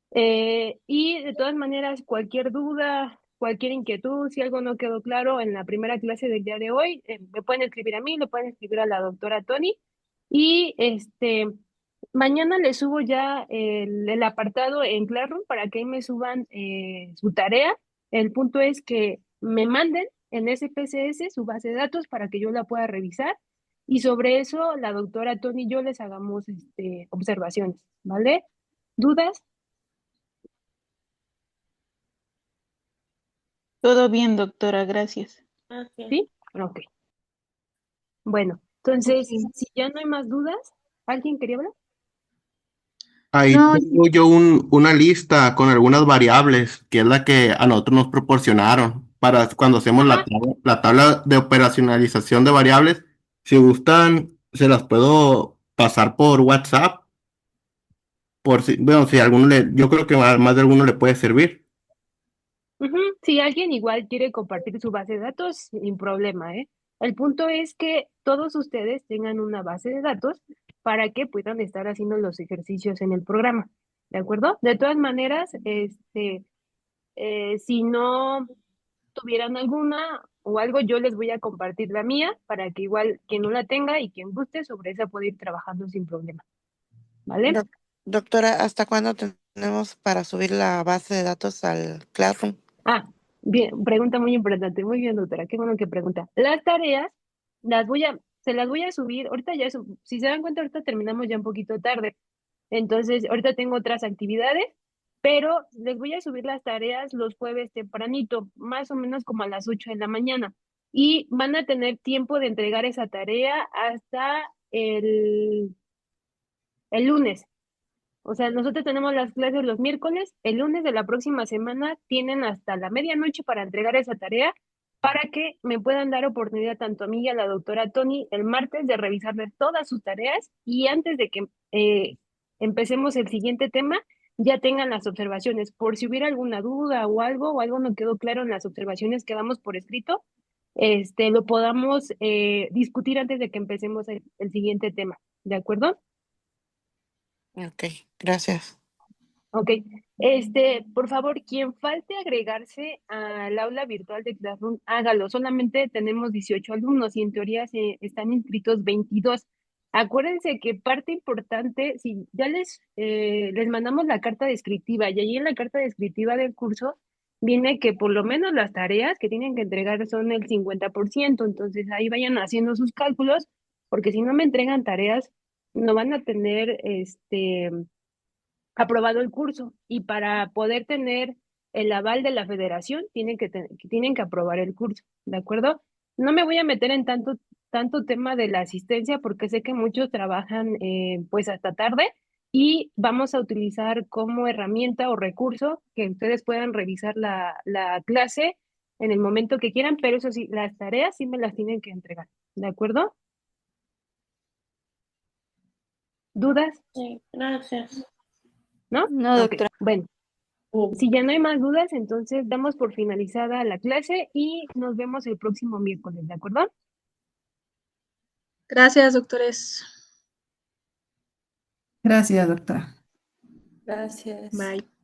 y de todas maneras, cualquier duda, cualquier inquietud, si algo no quedó claro en la primera clase del día de hoy, me pueden escribir a mí, le pueden escribir a la doctora Tony. Y mañana les subo ya el apartado en Classroom para que ahí me suban su tarea. El punto es que me manden en SPSS su base de datos para que yo la pueda revisar. Y sobre eso, la doctora Tony y yo les hagamos observaciones, ¿vale? ¿Dudas? Todo bien, doctora, gracias. ¿Sí? Ok. Bueno, entonces, Sí. si ya no hay más dudas, ¿alguien quería hablar? Ahí No, tengo yo una lista con algunas variables, que es la que a nosotros nos proporcionaron para cuando hacemos Ajá, la tabla de operacionalización de variables. Si gustan, se las puedo pasar por WhatsApp, por si, bueno, si alguno yo creo que a más de alguno le puede servir. ujú. Si alguien igual quiere compartir su base de datos, sin problema, ¿eh? El punto es que todos ustedes tengan una base de datos para que puedan estar haciendo los ejercicios en el programa, ¿de acuerdo? De todas maneras, si no tuvieran alguna o algo, yo les voy a compartir la mía para que igual quien no la tenga y quien guste sobre esa puede ir trabajando sin problema, ¿vale? Doctora, ¿hasta cuándo tenemos para subir la base de datos al Classroom? Ah, bien, pregunta muy importante. Muy bien, doctora. Qué bueno que pregunta. Las tareas se las voy a subir. Ahorita ya, si se dan cuenta, ahorita terminamos ya un poquito tarde. Entonces, ahorita tengo otras actividades, pero les voy a subir las tareas los jueves tempranito, más o menos como a las 8 de la mañana. Y van a tener tiempo de entregar esa tarea hasta el lunes. O sea, nosotros tenemos las clases los miércoles, el lunes de la próxima semana tienen hasta la medianoche para entregar esa tarea para que me puedan dar oportunidad tanto a mí y a la doctora Tony el martes de revisarles todas sus tareas y antes de que empecemos el siguiente tema, ya tengan las observaciones. Por si hubiera alguna duda o algo no quedó claro en las observaciones que damos por escrito, lo podamos discutir antes de que empecemos el siguiente tema. ¿De acuerdo? Ok, gracias. Ok, por favor, quien falte agregarse al aula virtual de Classroom, hágalo. Solamente tenemos 18 alumnos y en teoría están inscritos 22. Acuérdense que parte importante, si ya les mandamos la carta descriptiva y ahí en la carta descriptiva del curso viene que por lo menos las tareas que tienen que entregar son el 50%, entonces ahí vayan haciendo sus cálculos, porque si no me entregan tareas, no van a tener aprobado el curso y para poder tener el aval de la federación tienen que aprobar el curso, ¿de acuerdo? No me voy a meter en tanto tema de la asistencia porque sé que muchos trabajan pues hasta tarde y vamos a utilizar como herramienta o recurso que ustedes puedan revisar la clase en el momento que quieran, pero eso sí, las tareas sí me las tienen que entregar, ¿de acuerdo? ¿Dudas? Sí, gracias. ¿No? No, Ok, doctora. bueno. Si ya no hay más dudas, entonces damos por finalizada la clase y nos vemos el próximo miércoles, ¿de acuerdo? gracias, doctores. Gracias, doctora. Gracias. Bye.